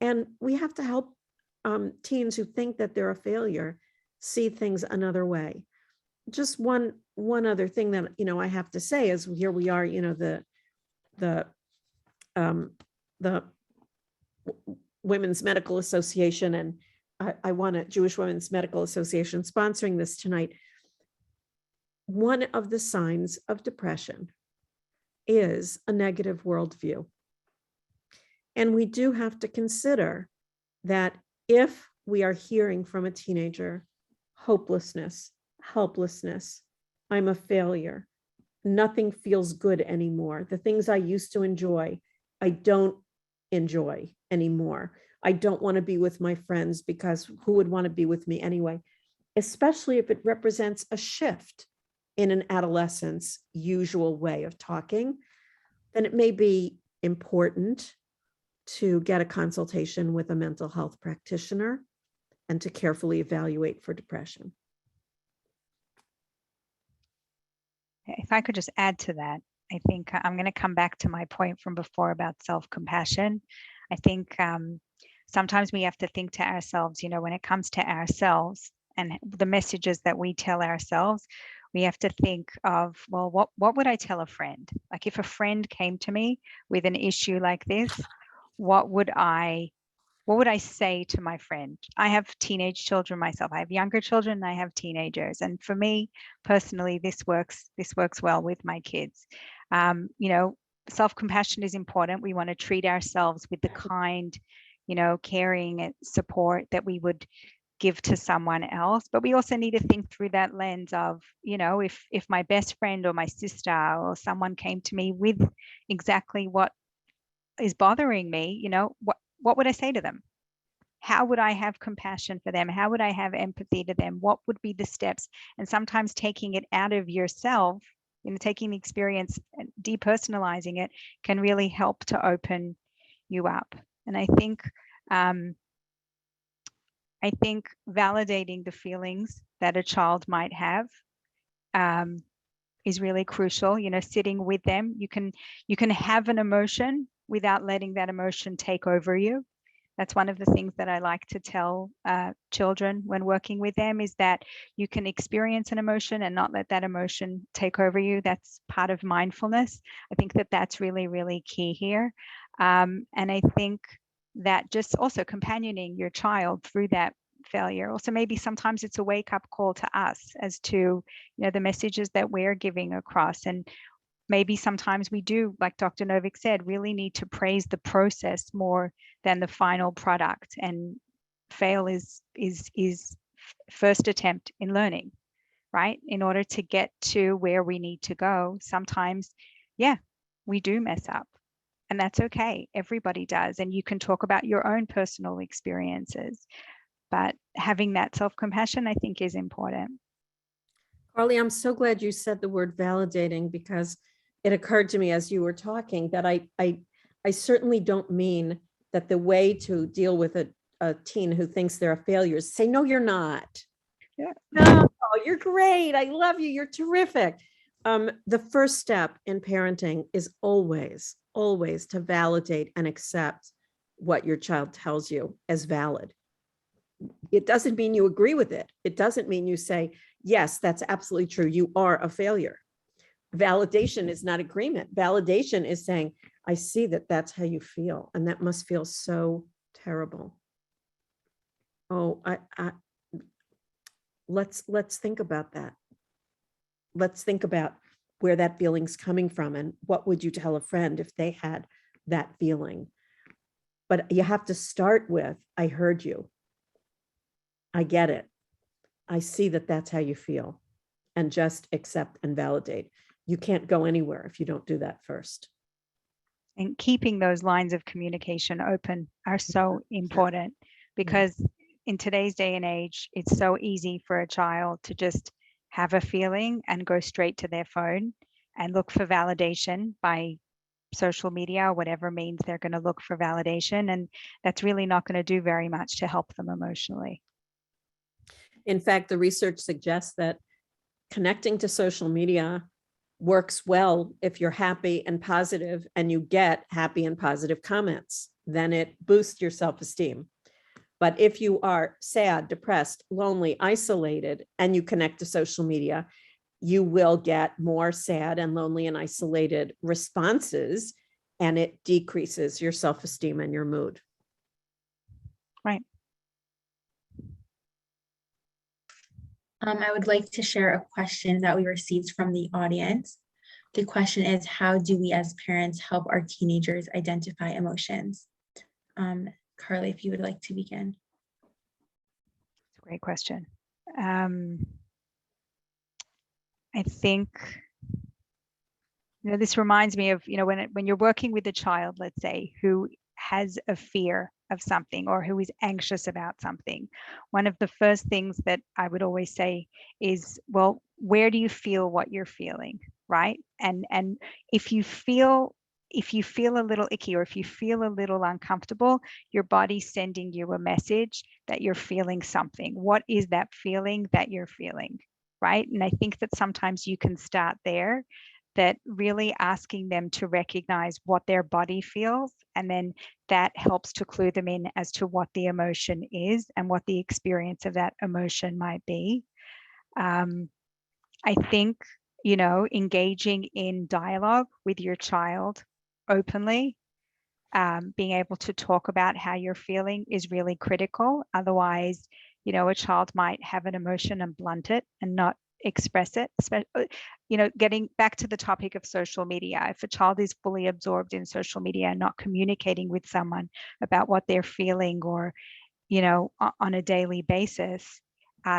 And we have to help teens who think that they're a failure see things another way. Just one other thing that I have to say is, here we are, the Women's Medical Association, and I want a Jewish Women's Medical Association sponsoring this tonight. One of the signs of depression is a negative worldview. And we do have to consider that if we are hearing from a teenager, hopelessness, helplessness, I'm a failure, nothing feels good anymore, the things I used to enjoy, I don't enjoy anymore. I don't want to be with my friends, because who would want to be with me anyway? Especially if it represents a shift in an adolescent's usual way of talking, then it may be important to get a consultation with a mental health practitioner and to carefully evaluate for depression. If I could just add to that, I think I'm going to come back to my point from before about self-compassion. I think sometimes we have to think to ourselves, when it comes to ourselves and the messages that we tell ourselves, we have to think of, well, what would I tell a friend? Like, if a friend came to me with an issue like this, what would I say to my friend? I have teenage children myself. I have younger children and I have teenagers. And for me personally, this works well with my kids. Self-compassion is important. We want to treat ourselves with the kind, caring support that we would give to someone else. But we also need to think through that lens of, if my best friend or my sister or someone came to me with exactly what is bothering me, what would I say to them? How would I have compassion for them? How would I have empathy to them? What would be the steps? And sometimes taking it out of yourself, taking the experience and depersonalizing it can really help to open you up. And I think validating the feelings that a child might have is really crucial. Sitting with them, you can have an emotion without letting that emotion take over you. That's one of the things that I like to tell children when working with them, is that you can experience an emotion and not let that emotion take over you. That's part of mindfulness. I think that that's really, really key here. And I think that just also companioning your child through that failure. Also, maybe sometimes it's a wake-up call to us as to, the messages that we're giving across. And maybe sometimes we do, like Dr. Novick said, really need to praise the process more than the final product. And fail is first attempt in learning, right? In order to get to where we need to go, sometimes, yeah, we do mess up. And that's okay. Everybody does. And you can talk about your own personal experiences. But having that self-compassion, I think, is important. Carly, I'm so glad you said the word validating, because it occurred to me as you were talking that I certainly don't mean that the way to deal with a teen who thinks they're a failure is say, no, you're not. Yeah. No, you're great. I love you. You're terrific. The first step in parenting is always to validate and accept what your child tells you as valid. It doesn't mean you agree with it. It doesn't mean you say, yes, that's absolutely true. You are a failure. Validation is not agreement. Validation is saying, I see that that's how you feel. And that must feel so terrible. Oh, let's think about that. Let's think about where that feeling's coming from, and what would you tell a friend if they had that feeling? But you have to start with, I heard you. I get it. I see that that's how you feel, and just accept and validate. You can't go anywhere if you don't do that first. And keeping those lines of communication open are so important, because in today's day and age, it's so easy for a child to just have a feeling and go straight to their phone and look for validation by social media, or whatever means they're going to look for validation. And that's really not going to do very much to help them emotionally. In fact, the research suggests that connecting to social media works well if you're happy and positive and you get happy and positive comments. Then it boosts your self-esteem. But if you are sad, depressed, lonely, isolated, and you connect to social media, you will get more sad and lonely and isolated responses, and it decreases your self-esteem and your mood. Right. I would like to share a question that we received from the audience. The question is, how do we as parents help our teenagers identify emotions? Carly, if you would like to begin. It's a great question. I think, this reminds me of, when you're working with a child, let's say, who has a fear of something or who is anxious about something, one of the first things that I would always say is, well, where do you feel what you're feeling, right? And if you feel a little icky, or if you feel a little uncomfortable, your body's sending you a message that you're feeling something. What is that feeling that you're feeling, right? And I think that sometimes you can start there, that really asking them to recognize what their body feels, and then that helps to clue them in as to what the emotion is and what the experience of that emotion might be. I think, engaging in dialogue with your child openly, being able to talk about how you're feeling is really critical. Otherwise, a child might have an emotion and blunt it and not express it. Getting back to the topic of social media, if a child is fully absorbed in social media and not communicating with someone about what they're feeling, or, on a daily basis,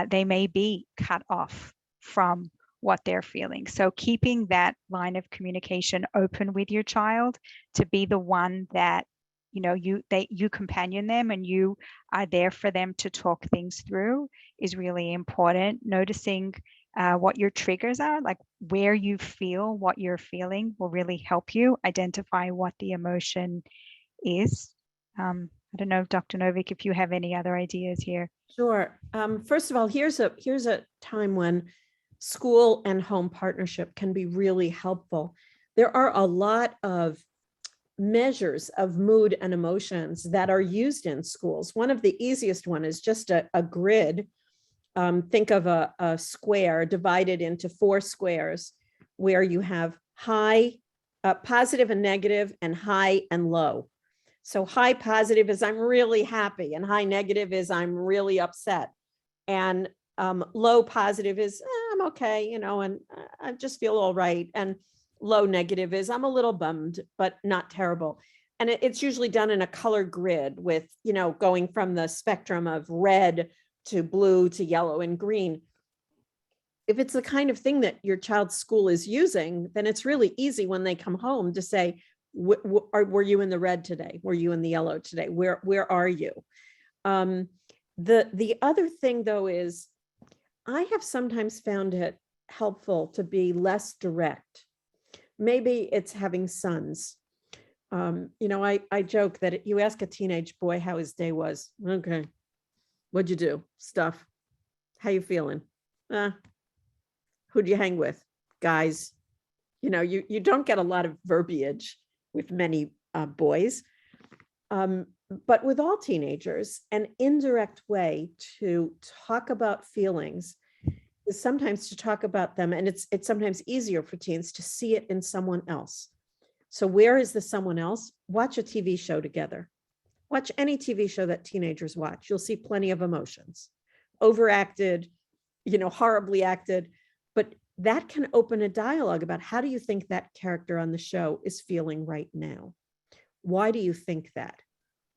they may be cut off from what they're feeling. So keeping that line of communication open with your child, to be the one that, you companion them and you are there for them to talk things through, is really important. Noticing what your triggers are, like where you feel what you're feeling, will really help you identify what the emotion is. I don't know, Dr. Novick, if you have any other ideas here. Sure. First of all, here's a time when school and home partnership can be really helpful. There are a lot of measures of mood and emotions that are used in schools. One of the easiest one is just a grid. Think of a square divided into 4 squares where you have high, positive and negative, and high and low. So high positive is I'm really happy, and high negative is I'm really upset. And low positive is I'm okay, and I just feel all right. And low negative is I'm a little bummed, but not terrible. And it's usually done in a color grid with, going from the spectrum of red to blue to yellow and green. If it's the kind of thing that your child's school is using, then it's really easy when they come home to say, were you in the red today? Were you in the yellow today? Where are you? The other thing, though, is I have sometimes found it helpful to be less direct. Maybe it's having sons. I joke that you ask a teenage boy how his day was. Okay. What'd you do? Stuff. How you feeling? Who'd you hang with? Guys. You don't get a lot of verbiage with many boys. But with all teenagers, an indirect way to talk about feelings is sometimes to talk about them. And it's sometimes easier for teens to see it in someone else. So where is the someone else? Watch a TV show together. Watch any TV show that teenagers watch. You'll see plenty of emotions, overacted, horribly acted, but that can open a dialogue about how do you think that character on the show is feeling right now? Why do you think that?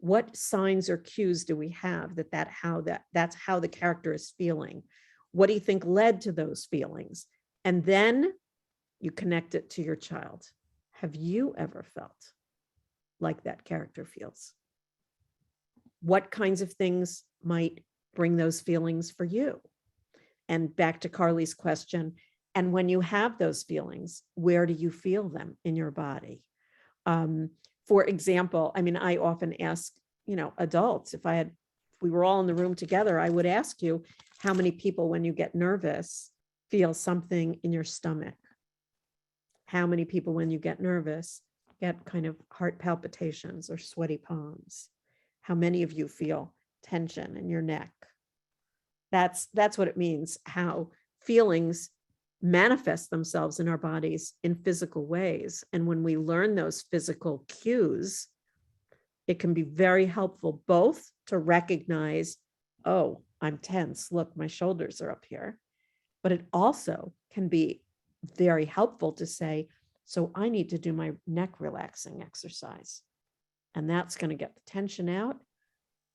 What signs or cues do we have that's how the character is feeling? What do you think led to those feelings? And then you connect it to your child. Have you ever felt like that character feels? What kinds of things might bring those feelings for you? And back to Carly's question, and when you have those feelings, where do you feel them in your body? For example, I often ask, adults, if we were all in the room together, I would ask you, how many people, when you get nervous, feel something in your stomach? How many people, when you get nervous, get kind of heart palpitations or sweaty palms? How many of you feel tension in your neck? That's what it means, how feelings manifest themselves in our bodies in physical ways. And when we learn those physical cues, it can be very helpful both to recognize, oh, I'm tense. Look, my shoulders are up here. But it also can be very helpful to say, so I need to do my neck relaxing exercise. And that's going to get the tension out.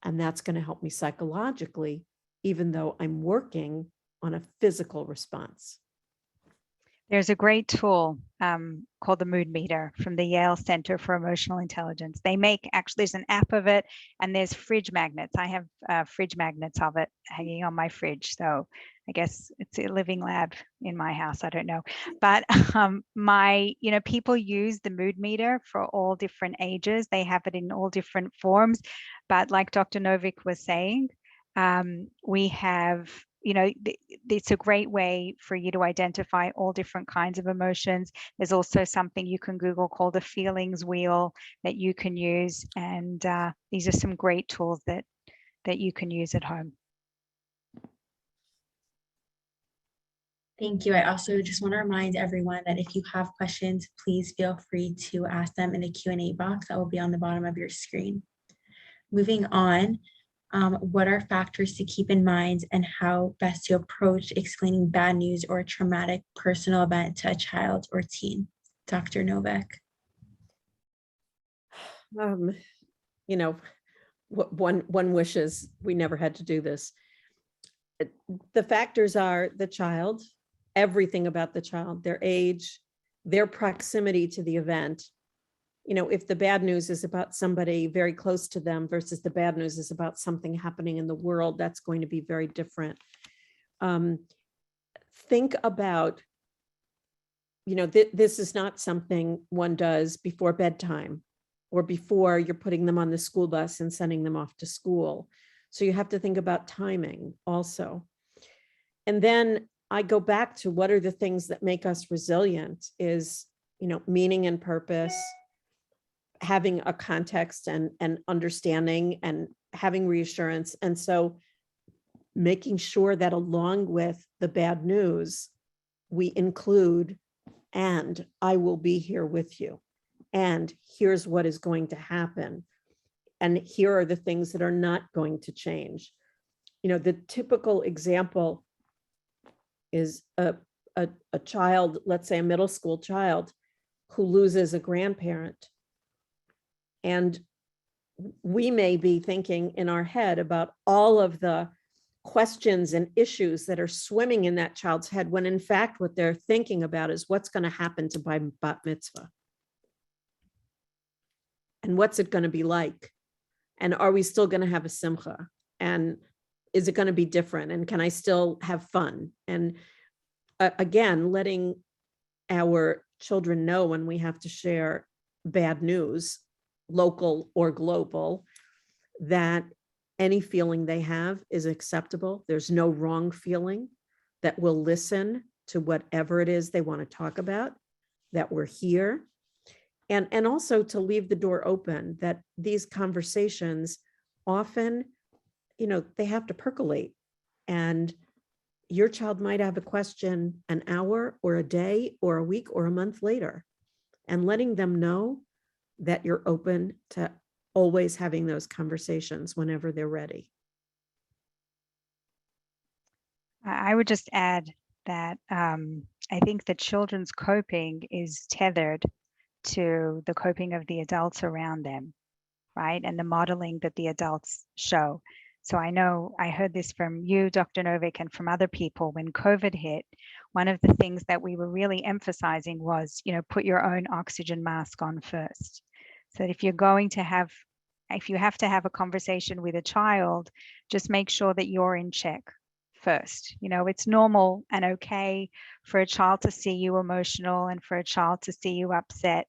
And that's going to help me psychologically, even though I'm working on a physical response. There's a great tool called the Mood Meter from the Yale Center for Emotional Intelligence. There's an app of it, and there's fridge magnets. I have fridge magnets of it hanging on my fridge. So I guess it's a living lab in my house. I don't know. But people use the Mood Meter for all different ages. They have it in all different forms. But like Dr. Novick was saying, we have, it's a great way for you to identify all different kinds of emotions. There's also something you can Google called a feelings wheel that you can use. And these are some great tools that you can use at home. Thank you. I also just want to remind everyone that if you have questions, please feel free to ask them in the Q&A box that will be on the bottom of your screen. Moving on, what are factors to keep in mind and how best to approach explaining bad news or a traumatic personal event to a child or teen? Dr. Novick. One wishes we never had to do this. The factors are the child, everything about the child, their age, their proximity to the event. If the bad news is about somebody very close to them versus the bad news is about something happening in the world, that's going to be very different. Think about, this is not something one does before bedtime or before you're putting them on the school bus and sending them off to school. So you have to think about timing also. And then I go back to what are the things that make us resilient is, meaning and purpose, having a context and understanding and having reassurance. And so making sure that along with the bad news, we include, and I will be here with you. And here's what is going to happen. And here are the things that are not going to change. You know, the typical example is a child, let's say a middle school child, who loses a grandparent. And we may be thinking in our head about all of the questions and issues that are swimming in that child's head, when in fact, what they're thinking about is what's going to happen to my bat mitzvah. And what's it going to be like? And are we still going to have a simcha? And is it going to be different? And can I still have fun? And again, letting our children know when we have to share bad news, local or global, that any feeling they have is acceptable. There's no wrong feeling, that we'll listen to whatever it is they want to talk about, that we're here. And also to leave the door open, that these conversations often, you know, they have to percolate. And your child might have a question an hour or a day or a week or a month later, and letting them know that you're open to always having those conversations whenever they're ready. I would just add that I think that children's coping is tethered to the coping of the adults around them, right? And the modeling that the adults show. So I know I heard this from you, Dr. Novick, and from other people when COVID hit. One of the things that we were really emphasizing was, you know, put your own oxygen mask on first. So that if you're going to have, if you have to have a conversation with a child, just make sure that you're in check first. You know, it's normal and okay for a child to see you emotional and for a child to see you upset,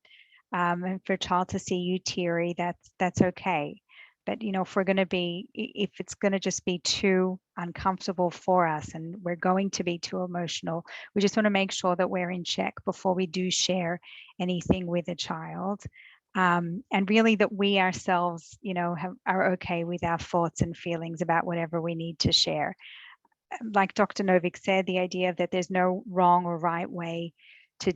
and for a child to see you teary. That's okay. But, you know, if we're going to be, if it's going to just be too uncomfortable for us and we're going to be too emotional, we just want to make sure that we're in check before we do share anything with a child. And really that we ourselves, you know, are okay with our thoughts and feelings about whatever we need to share. Like Dr. Novick said, the idea that there's no wrong or right way to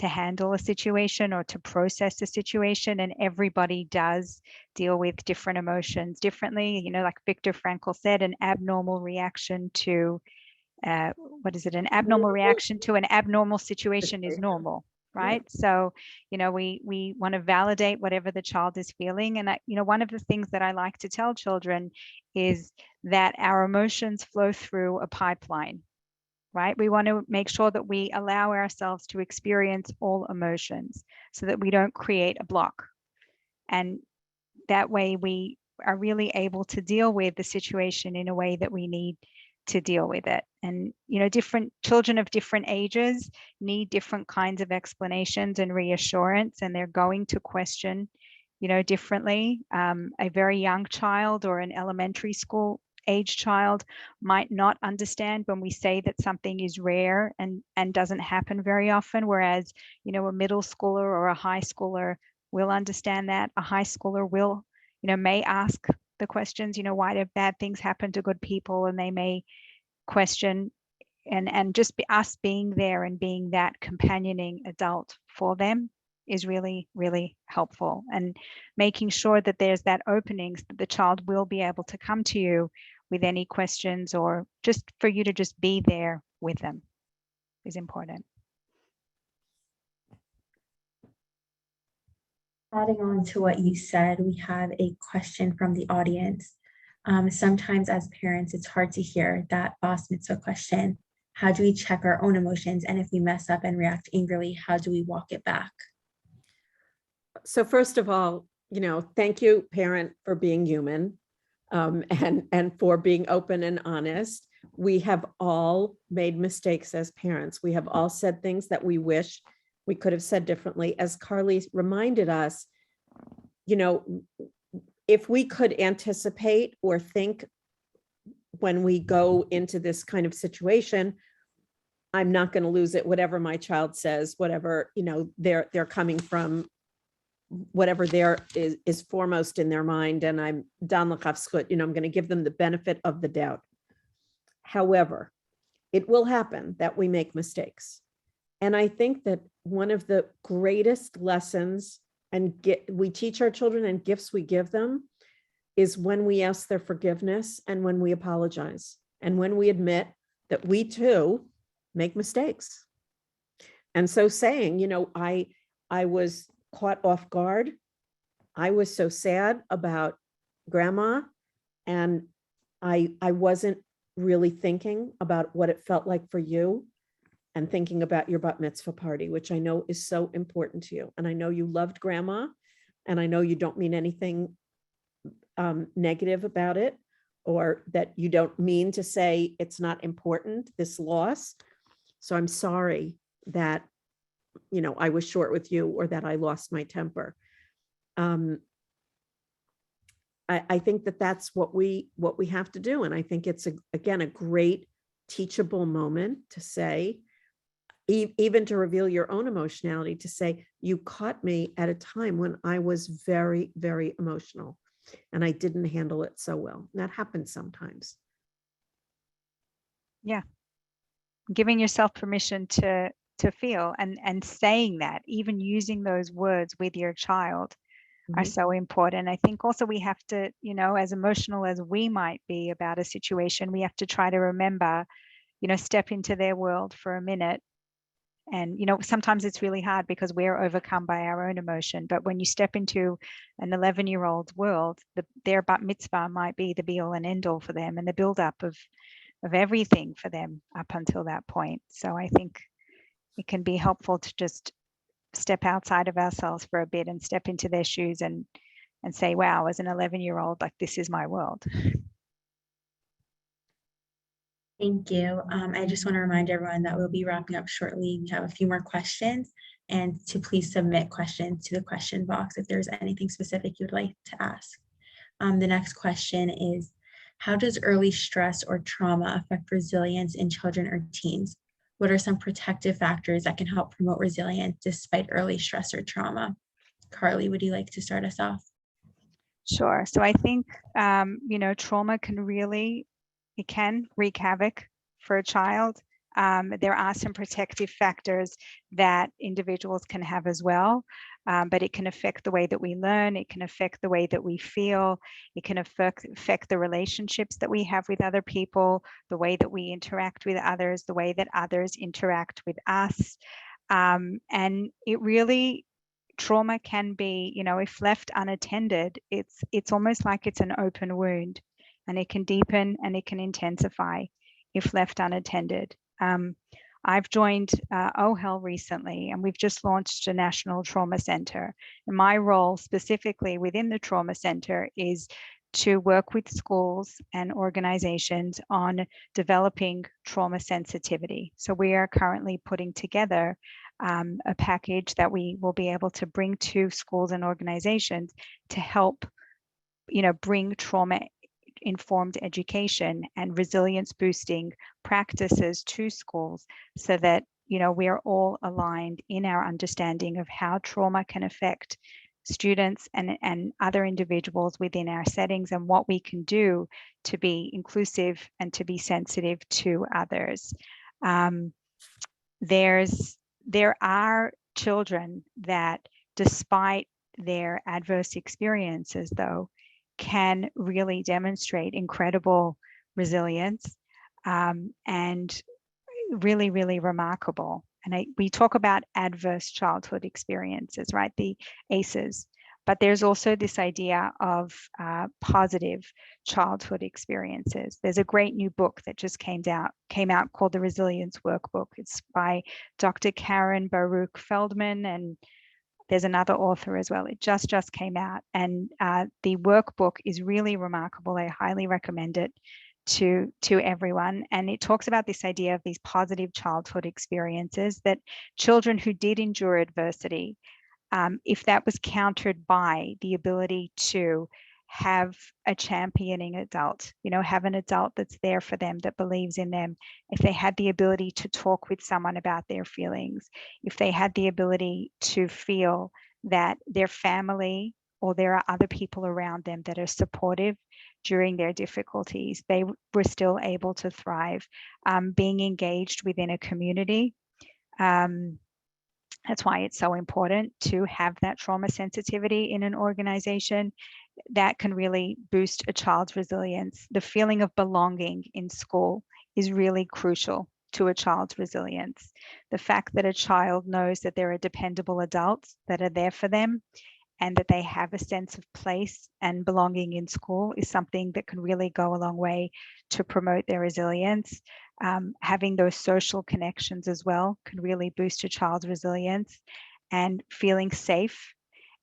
handle a situation or to process a situation, and everybody does deal with different emotions differently. You know, like Viktor Frankl said, an abnormal reaction to an abnormal reaction to an abnormal situation is normal, right? So, you know, we want to validate whatever the child is feeling. And you know, one of the things that I like to tell children is that our emotions flow through a pipeline, right? We want to make sure that we allow ourselves to experience all emotions so that we don't create a block. And that way we are really able to deal with the situation in a way that we need to deal with it. And, you know, different children of different ages need different kinds of explanations and reassurance, and they're going to question, you know, differently. A very young child or an elementary school age child might not understand when we say that something is rare and doesn't happen very often, whereas, you know, a middle schooler or a high schooler will understand that. A high schooler will, you know, may ask the questions, you know, why do bad things happen to good people? And they may question, and just us being there and being that companioning adult for them is really, really helpful. And making sure that there's that opening so that the child will be able to come to you with any questions, or just for you to just be there with them is important. Adding on to what you said, we have a question from the audience. Sometimes as parents, it's hard to hear that bas mitzvah question. How do we check our own emotions? And if we mess up and react angrily, how do we walk it back? So first of all, you know, thank you, parent, for being human, and for being open and honest. We have all made mistakes as parents. We have all said things that we wish we could have said differently. As Carly reminded us, you know, if we could anticipate or think when we go into this kind of situation, I'm not going to lose it, whatever my child says, whatever, you know, they're coming from whatever there is foremost in their mind, and I'm dan l'chafzchut, I'm going to give them the benefit of the doubt. However, it will happen that we make mistakes. And I think that one of the greatest lessons we teach our children and gifts we give them is when we ask their forgiveness and when we apologize and when we admit that we too make mistakes. And so saying, I was caught off guard. I was so sad about grandma, and I wasn't really thinking about what it felt like for you and thinking about your bat mitzvah party, which I know is so important to you. And I know you loved grandma, and I know you don't mean anything negative about it, or that you don't mean to say it's not important, this loss. So I'm sorry that, I was short with you, or that I lost my temper. I think that that's what we have to do. And I think it's, again, a great teachable moment to say, even to reveal your own emotionality, to say, you caught me at a time when I was very, very emotional and I didn't handle it so well. And that happens sometimes. Yeah. Giving yourself permission to feel and saying that, even using those words with your child, are so important. I think also we have to, as emotional as we might be about a situation, we have to try to remember, step into their world for a minute. And, sometimes it's really hard because we're overcome by our own emotion. But when you step into an 11-year-old's world, their bat mitzvah might be the be all and end all for them, and the buildup of everything for them up until that point. So I think it can be helpful to just step outside of ourselves for a bit and step into their shoes and say, wow, as an 11-year-old, like, this is my world. Thank you. I just want to remind everyone that we'll be wrapping up shortly. We have a few more questions, and to please submit questions to the question box if there's anything specific you'd like to ask. The next question is, how does early stress or trauma affect resilience in children or teens? What are some protective factors that can help promote resilience despite early stress or trauma? Carly, would you like to start us off? Sure. So I think, trauma it can wreak havoc for a child. There are some protective factors that individuals can have as well, but it can affect the way that we learn. It can affect the way that we feel. It can affect the relationships that we have with other people, the way that we interact with others, the way that others interact with us. And it really, trauma can be, if left unattended, it's almost like it's an open wound, and it can deepen and it can intensify if left unattended. I've joined OHEL recently, and we've just launched a national trauma center. And my role specifically within the trauma center is to work with schools and organizations on developing trauma sensitivity. So we are currently putting together a package that we will be able to bring to schools and organizations to help, bring trauma-informed education and resilience boosting practices to schools, so that, we are all aligned in our understanding of how trauma can affect students and other individuals within our settings, and what we can do to be inclusive and to be sensitive to others. There are children that, despite their adverse experiences, though, can really demonstrate incredible resilience, and really, really remarkable. And we talk about adverse childhood experiences, right? The ACEs. But there's also this idea of positive childhood experiences. There's a great new book that just came out called The Resilience Workbook. It's by Dr. Karen Baruch Feldman, and there's another author as well. It just came out, and the workbook is really remarkable. I highly recommend it to everyone. And it talks about this idea of these positive childhood experiences, that children who did endure adversity, if that was countered by the ability to have a championing adult, have an adult that's there for them, that believes in them, if they had the ability to talk with someone about their feelings, if they had the ability to feel that their family or there are other people around them that are supportive during their difficulties. They were still able to thrive. Being engaged within a community, that's why it's so important to have that trauma sensitivity in an organization. That can really boost a child's resilience. The feeling of belonging in school is really crucial to a child's resilience. The fact that a child knows that there are dependable adults that are there for them and that they have a sense of place and belonging in school is something that can really go a long way to promote their resilience. Having those social connections as well can really boost a child's resilience, and feeling safe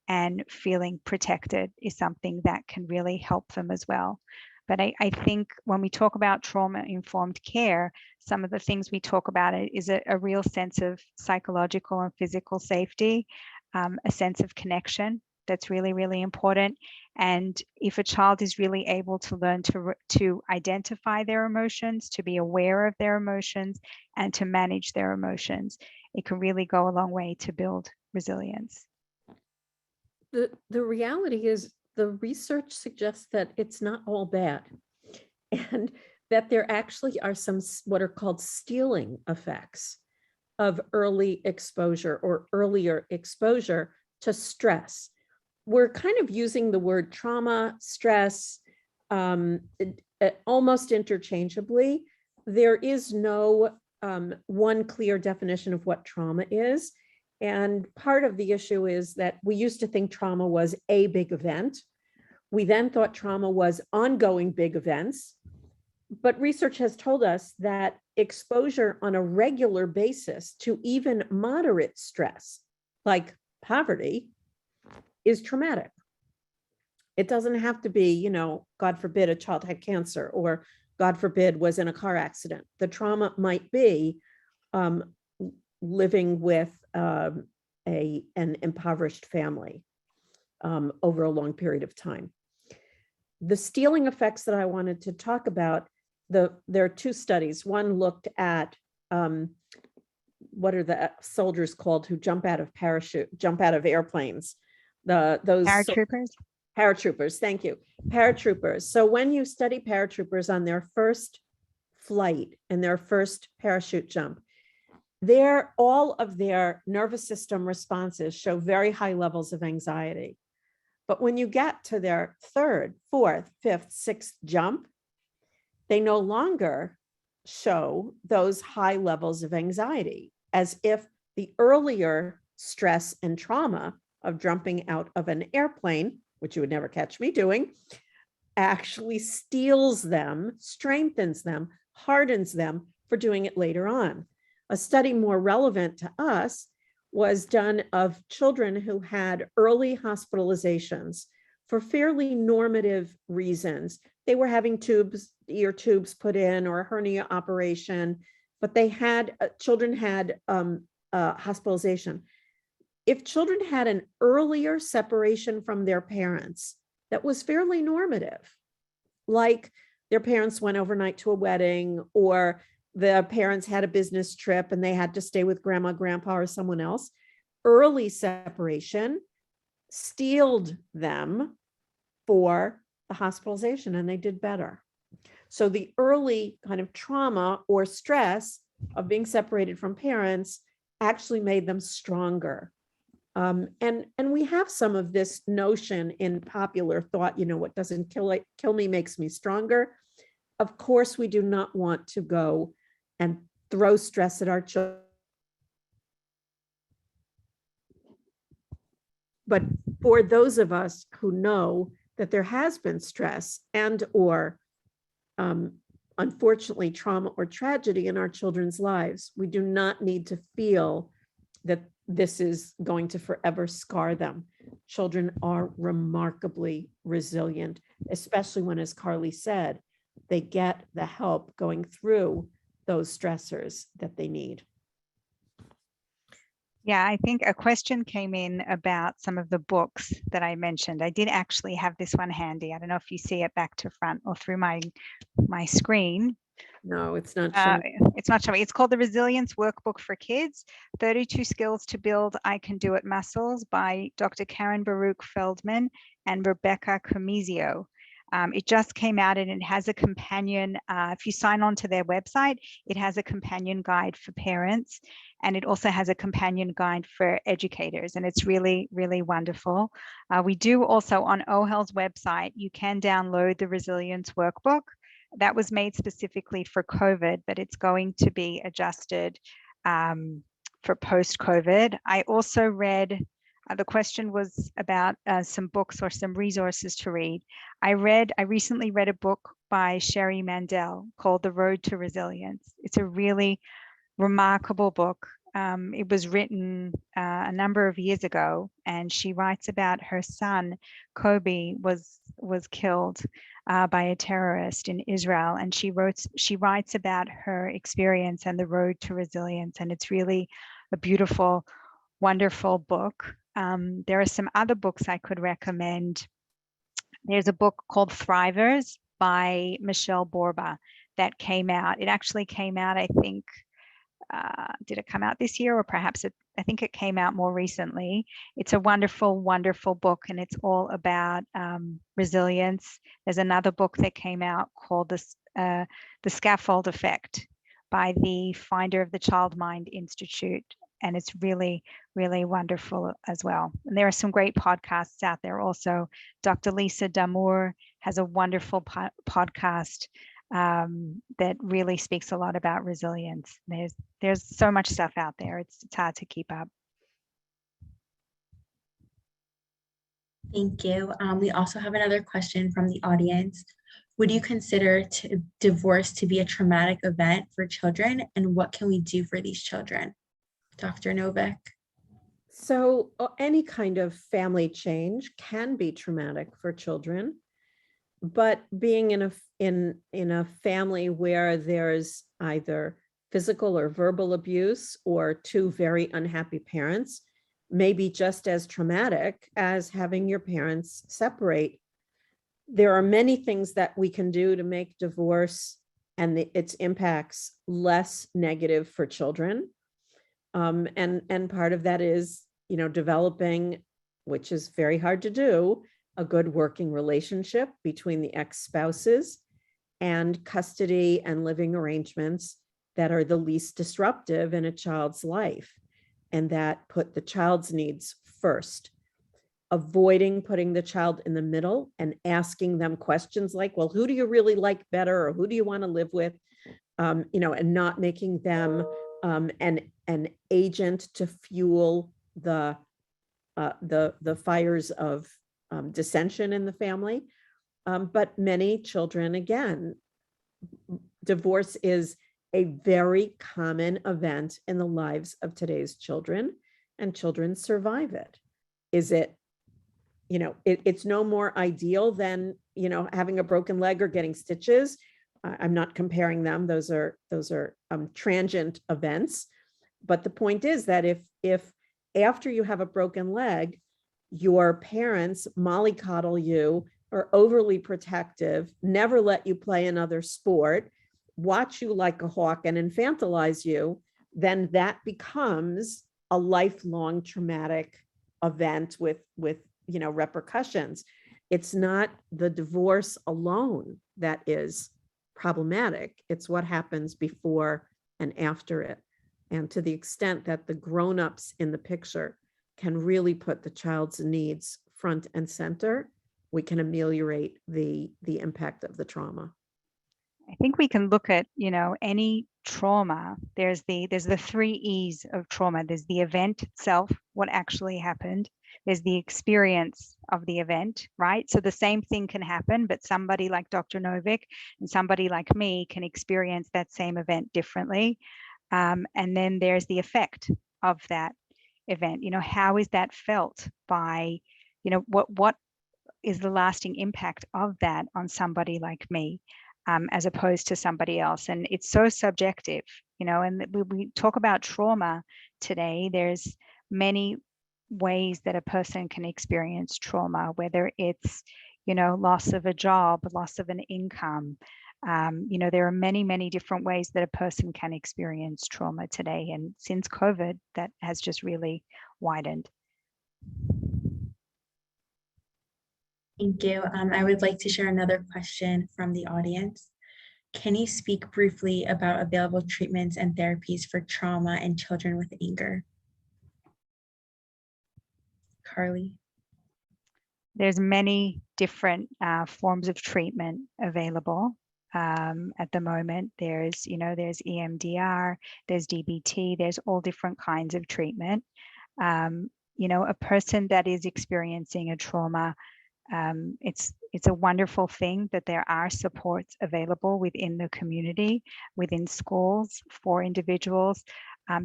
and feeling protected is something that can really help them as well. But I think when we talk about trauma-informed care, some of the things we talk about is a real sense of psychological and physical safety, a sense of connection. That's really, really important. And if a child is really able to learn to identify their emotions, to be aware of their emotions, and to manage their emotions, it can really go a long way to build resilience. The reality is the research suggests that it's not all bad, and that there actually are some what are called stealing effects of early exposure or earlier exposure to stress. We're kind of using the word trauma, stress, almost interchangeably. There is no one clear definition of what trauma is. And part of the issue is that we used to think trauma was a big event. We then thought trauma was ongoing big events. But research has told us that exposure on a regular basis to even moderate stress, like poverty, is traumatic. It doesn't have to be, God forbid a child had cancer, or God forbid was in a car accident. The trauma might be living with an impoverished family over a long period of time. The stealing effects that I wanted to talk about, there are two studies. One looked at what are the soldiers called who jump out of airplanes? Those paratroopers, thank you. Paratroopers. So when you study paratroopers on their first flight and their first parachute jump, all of their nervous system responses show very high levels of anxiety. But when you get to their third, fourth, fifth, sixth jump, they no longer show those high levels of anxiety, as if the earlier stress and trauma of jumping out of an airplane, which you would never catch me doing, actually steels them, strengthens them, hardens them for doing it later on. A study more relevant to us was done of children who had early hospitalizations for fairly normative reasons. They were having ear tubes put in or a hernia operation, but children had hospitalization. If children had an earlier separation from their parents that was fairly normative, like their parents went overnight to a wedding, or the parents had a business trip and they had to stay with grandma, grandpa, or someone else, early separation steeled them for the hospitalization and they did better. So the early kind of trauma or stress of being separated from parents actually made them stronger. And we have some of this notion in popular thought, what doesn't kill me makes me stronger. Of course, we do not want to go and throw stress at our children. But for those of us who know that there has been stress and or unfortunately trauma or tragedy in our children's lives, we do not need to feel that this is going to forever scar them. Children are remarkably resilient, especially when, as Carly said, they get the help going through those stressors that they need. Yeah, I think a question came in about some of the books that I mentioned. I did actually have this one handy. I don't know if you see it back to front or through my screen. No, it's not Uh, showing. it's not showing. It's called the Resilience Workbook for Kids, 32 Skills to Build I Can Do It Muscles by Dr. Karen Baruch Feldman and Rebecca Comizio. It just came out and it has a companion. If you sign on to their website, it has a companion guide for parents, and it also has a companion guide for educators, and it's really, really wonderful. We do also on OHEL's website, you can download the Resilience Workbook. That was made specifically for COVID, but it's going to be adjusted for post-COVID. I also read, the question was about some books or some resources to read. I recently read a book by Sherry Mandel called The Road to Resilience. It's a really remarkable book. It was written a number of years ago, and she writes about her son, Kobe, was killed by a terrorist in Israel, and she writes about her experience and the road to resilience, and it's really a beautiful, wonderful book. There are some other books I could recommend. There's a book called Thrivers by Michelle Borba that came out. It actually came out, I think, did it come out this year, or perhaps I think it came out more recently. It's a wonderful, wonderful book, and it's all about resilience. There's another book that came out called The Scaffold Effect by the Finder of the Child Mind Institute, and it's really, really wonderful as well. And there are some great podcasts out there also. Dr. Lisa Damour has a wonderful podcast that really speaks a lot about resilience. There's so much stuff out there. It's hard to keep up. Thank you. We also have another question from the audience. Would you consider divorce to be a traumatic event for children, and what can we do for these children? Dr. Novick. So any kind of family change can be traumatic for children, but being in a family where there's either physical or verbal abuse or two very unhappy parents may be just as traumatic as having your parents separate. There are many things that we can do to make divorce and its impacts less negative for children. And part of that is, developing, which is very hard to do, a good working relationship between the ex-spouses, and custody and living arrangements that are the least disruptive in a child's life and that put the child's needs first. Avoiding putting the child in the middle and asking them questions like, well, who do you really like better, or who do you want to live with? And not making them an agent to fuel the fires of dissension in the family. But many children, again, divorce is a very common event in the lives of today's children, and children survive it. Is it, it's no more ideal than, having a broken leg or getting stitches. I'm not comparing them. Those are transient events. But the point is that if after you have a broken leg, your parents mollycoddle you, are overly protective, never let you play another sport, watch you like a hawk, and infantilize you, then that becomes a lifelong traumatic event with repercussions. It's not the divorce alone that is problematic. It's what happens before and after it. And to the extent that the grown-ups in the picture can really put the child's needs front and center, we can ameliorate the impact of the trauma. I think we can look at, any trauma. There's the 3 E's of trauma. There's the event itself, what actually happened. There's the experience of the event, right? So the same thing can happen, but somebody like Dr. Novick and somebody like me can experience that same event differently. And then there's the effect of that event. How is that felt by, what is the lasting impact of that on somebody like me, as opposed to somebody else? And it's so subjective, and we talk about trauma today. There's many ways that a person can experience trauma, whether it's, loss of a job, loss of an income, There are many, many different ways that a person can experience trauma today. And since COVID, that has just really widened. Thank you. I would like to share another question from the audience. Can you speak briefly about available treatments and therapies for trauma in children with anger? Carly. There's many different forms of treatment available at the moment. There's EMDR, there's DBT, there's all different kinds of treatment. A person that is experiencing a trauma, it's a wonderful thing that there are supports available within the community, within schools for individuals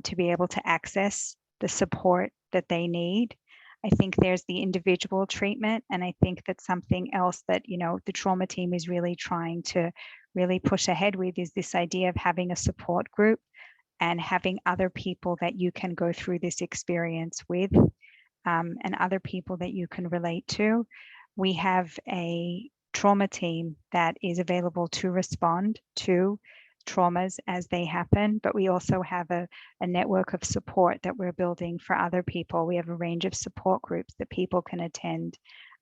to be able to access the support that they need. I think there's the individual treatment, and I think that's something else that the trauma team is really trying to really push ahead with, is this idea of having a support group and having other people that you can go through this experience with, and other people that you can relate to. We have a trauma team that is available to respond to traumas as they happen, but we also have a network of support that we're building for other people. We have a range of support groups that people can attend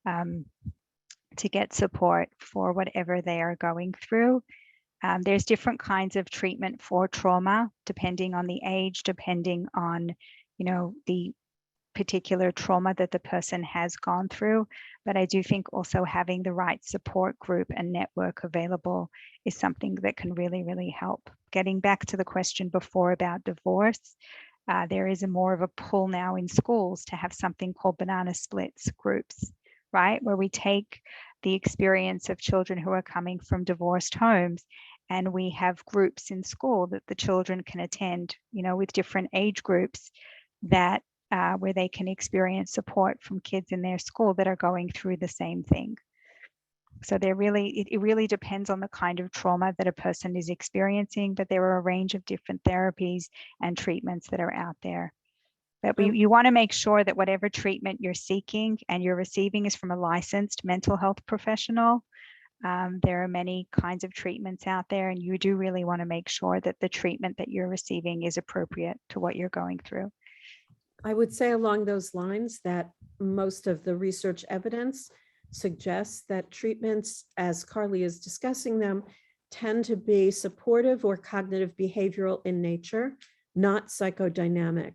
to get support for whatever they are going through. There's different kinds of treatment for trauma, depending on the age, depending on, the particular trauma that the person has gone through. But I do think also having the right support group and network available is something that can really, really help. Getting back to the question before about divorce, there is more of a pull now in schools to have something called banana splits groups, right? Where we take the experience of children who are coming from divorced homes, and we have groups in school that the children can attend, with different age groups that where they can experience support from kids in their school that are going through the same thing. So it really depends on the kind of trauma that a person is experiencing, but there are a range of different therapies and treatments that are out there. But you want to make sure that whatever treatment you're seeking and you're receiving is from a licensed mental health professional. There are many kinds of treatments out there, and you do really want to make sure that the treatment that you're receiving is appropriate to what you're going through. I would say along those lines that most of the research evidence suggests that treatments, as Carly is discussing them, tend to be supportive or cognitive behavioral in nature, not psychodynamic.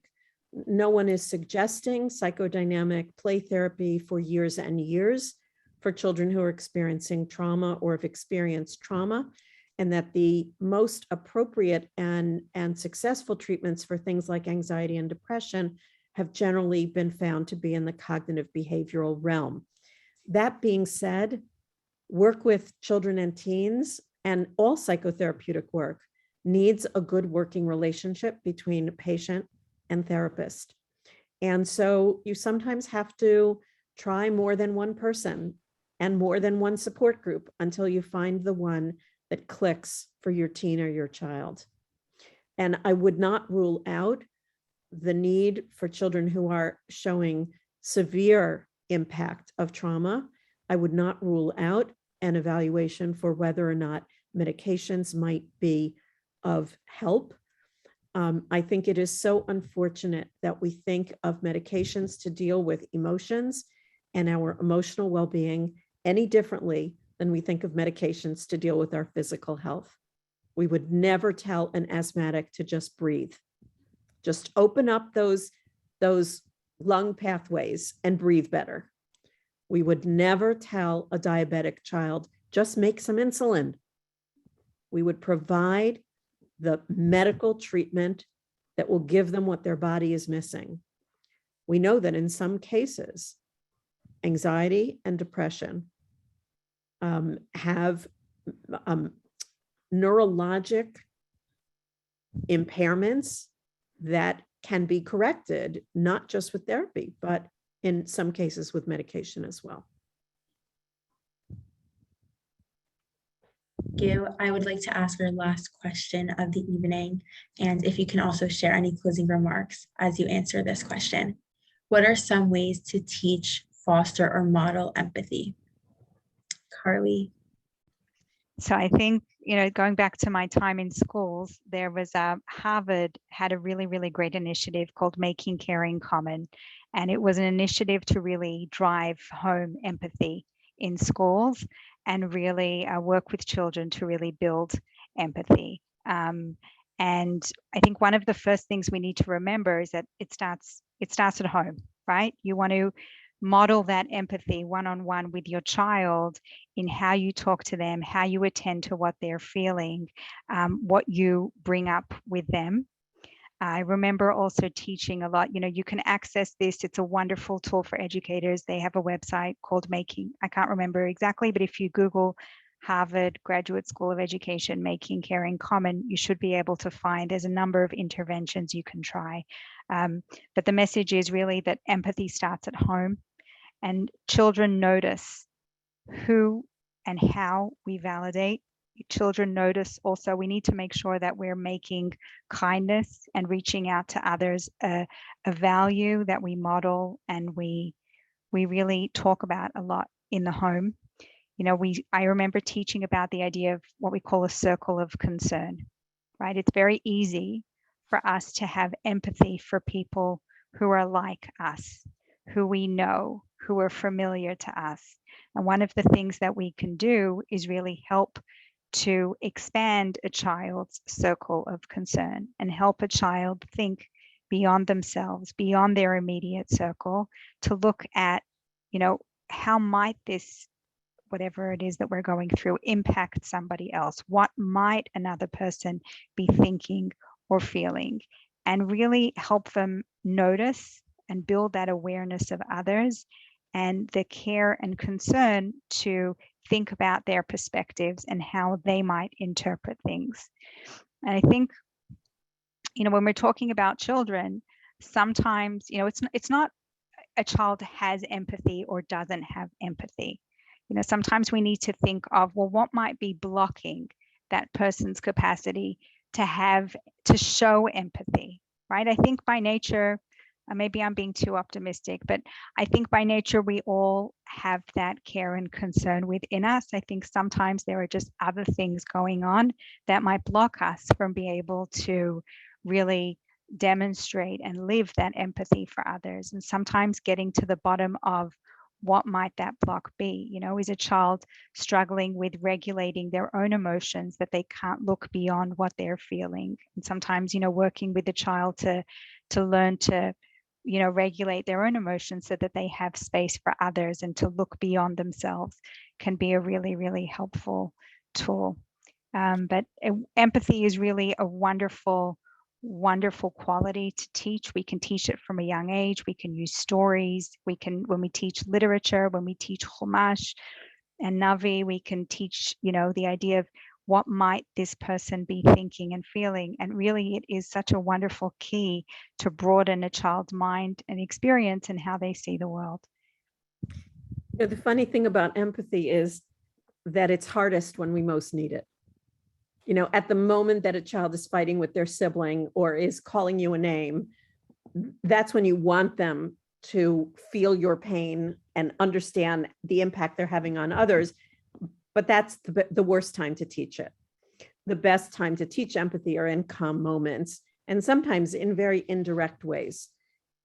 No one is suggesting psychodynamic play therapy for years and years for children who are experiencing trauma or have experienced trauma, and that the most appropriate and successful treatments for things like anxiety and depression have generally been found to be in the cognitive behavioral realm. That being said, work with children and teens and all psychotherapeutic work needs a good working relationship between patient and therapist. And so you sometimes have to try more than one person and more than one support group until you find the one that clicks for your teen or your child. And I would not rule out the need for children who are showing severe impact of trauma. I would not rule out an evaluation for whether or not medications might be of help. I think it is so unfortunate that we think of medications to deal with emotions and our emotional well-being any differently than we think of medications to deal with our physical health. We would never tell an asthmatic to just breathe. Just open up those lung pathways and breathe better. We would never tell a diabetic child, just make some insulin. We would provide the medical treatment that will give them what their body is missing. We know that in some cases, anxiety and depression have neurologic impairments that can be corrected, not just with therapy, but in some cases with medication as well. Thank you. I would like to ask our last question of the evening, and if you can also share any closing remarks as you answer this question. What are some ways to teach, foster, or model empathy? Carly. So I think, going back to my time in schools, there was Harvard had a really, really great initiative called Making Caring Common. And it was an initiative to really drive home empathy in schools and really work with children to really build empathy. And I think one of the first things we need to remember is that it starts at home, right? You want to model that empathy one-on-one with your child in how you talk to them, how you attend to what they're feeling, what you bring up with them. I remember also teaching a lot, you can access this. It's a wonderful tool for educators. They have a website called I can't remember exactly, but if you Google Harvard Graduate School of Education, Making Caring Common, you should be able to find there's a number of interventions you can try. But the message is really that empathy starts at home, and children notice who and how we validate. Children notice also we need to make sure that we're making kindness and reaching out to others a value that we model and we really talk about a lot in the home. I remember teaching about the idea of what we call a circle of concern, right? It's very easy for us to have empathy for people who are like us, who we know, who are familiar to us. And one of the things that we can do is really help to expand a child's circle of concern and help a child think beyond themselves, beyond their immediate circle, to look at, how might this, whatever it is that we're going through, impact somebody else? What might another person be thinking or feeling? And really help them notice and build that awareness of others and the care and concern to think about their perspectives and how they might interpret things. And I think, when we're talking about children, sometimes, it's not a child has empathy or doesn't have empathy. Sometimes we need to think of, well, what might be blocking that person's capacity to show empathy, right? I think by nature, maybe I'm being too optimistic, but I think by nature, we all have that care and concern within us. I think sometimes there are just other things going on that might block us from being able to really demonstrate and live that empathy for others. And sometimes getting to the bottom of what might that block be? Is a child struggling with regulating their own emotions that they can't look beyond what they're feeling? And sometimes, working with the child to learn to, regulate their own emotions so that they have space for others and to look beyond themselves can be a really, really helpful tool. But empathy is really a wonderful quality to teach. We can teach it from a young age. We can use stories. When we teach literature, when we teach Chumash and Navi, we can teach, the idea of what might this person be thinking and feeling. And really, it is such a wonderful key to broaden a child's mind and experience and how they see the world. The funny thing about empathy is that it's hardest when we most need it. At the moment that a child is fighting with their sibling or is calling you a name, that's when you want them to feel your pain and understand the impact they're having on others. But that's the worst time to teach it. The best time to teach empathy are in calm moments, and sometimes in very indirect ways.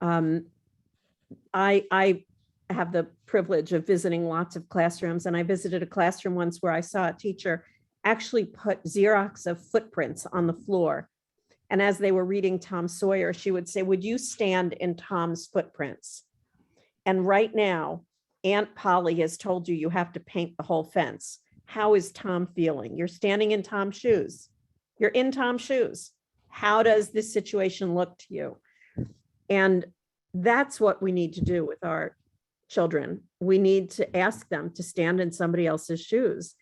I have the privilege of visiting lots of classrooms, and I visited a classroom once where I saw a teacher actually put Xerox of footprints on the floor. And as they were reading Tom Sawyer, she would say, "Would you stand in Tom's footprints? And right now, Aunt Polly has told you have to paint the whole fence. How is Tom feeling? You're standing in Tom's shoes. You're in Tom's shoes. How does this situation look to you?" And that's what we need to do with our children. We need to ask them to stand in somebody else's shoes.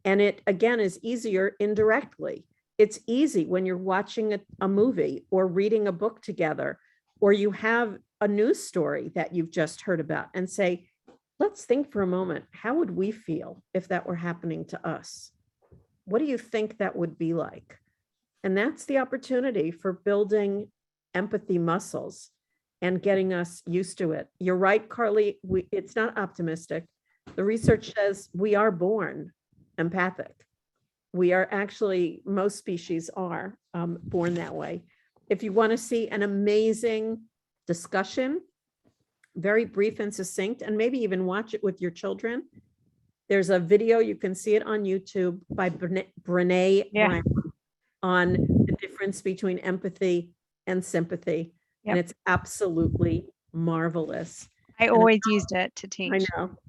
And it, again, is easier indirectly. It's easy when you're watching a movie or reading a book together, or you have a news story that you've just heard about and say, let's think for a moment, how would we feel if that were happening to us? What do you think that would be like? And that's the opportunity for building empathy muscles and getting us used to it. You're right, Carly, it's not optimistic. The research says we are born empathic. We are actually, most species are born that way. If you want to see an amazing discussion, very brief and succinct, and maybe even watch it with your children, there's a video, you can see it on YouTube by Brene Yeah. Brown on the difference between empathy and sympathy. And Yep. it's absolutely marvelous. I always used it to teach.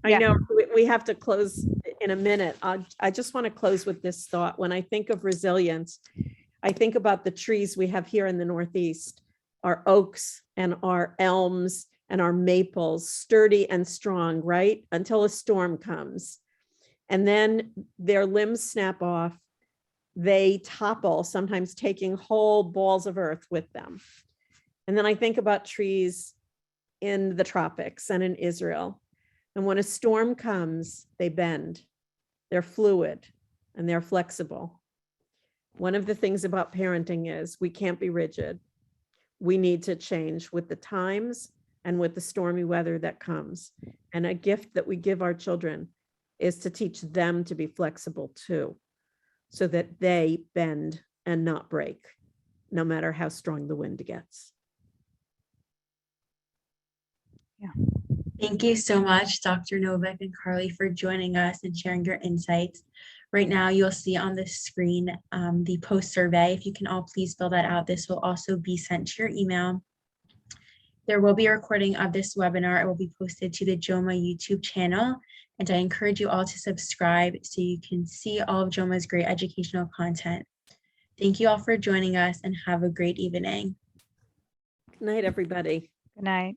I Yeah. know, we have to close in a minute. I just want to close with this thought. When I think of resilience, I think about the trees we have here in the Northeast, our oaks and our elms and our maples, sturdy and strong, right? Until a storm comes. And then their limbs snap off. They topple, sometimes taking whole balls of earth with them. And then I think about trees in the tropics and in Israel. And when a storm comes, they bend, they're fluid, and they're flexible. One of the things about parenting is we can't be rigid. We need to change with the times and with the stormy weather that comes. And a gift that we give our children is to teach them to be flexible too, so that they bend and not break, no matter how strong the wind gets. Thank you so much, Dr. Novick and Carly, for joining us and sharing your insights. Right now, you'll see on the screen the post survey. If you can all please fill that out. This will also be sent to your email. There will be a recording of this webinar. It will be posted to the JOWMA YouTube channel. And I encourage you all to subscribe so you can see all of JOWMA's great educational content. Thank you all for joining us and have a great evening. Good night, everybody. Good night.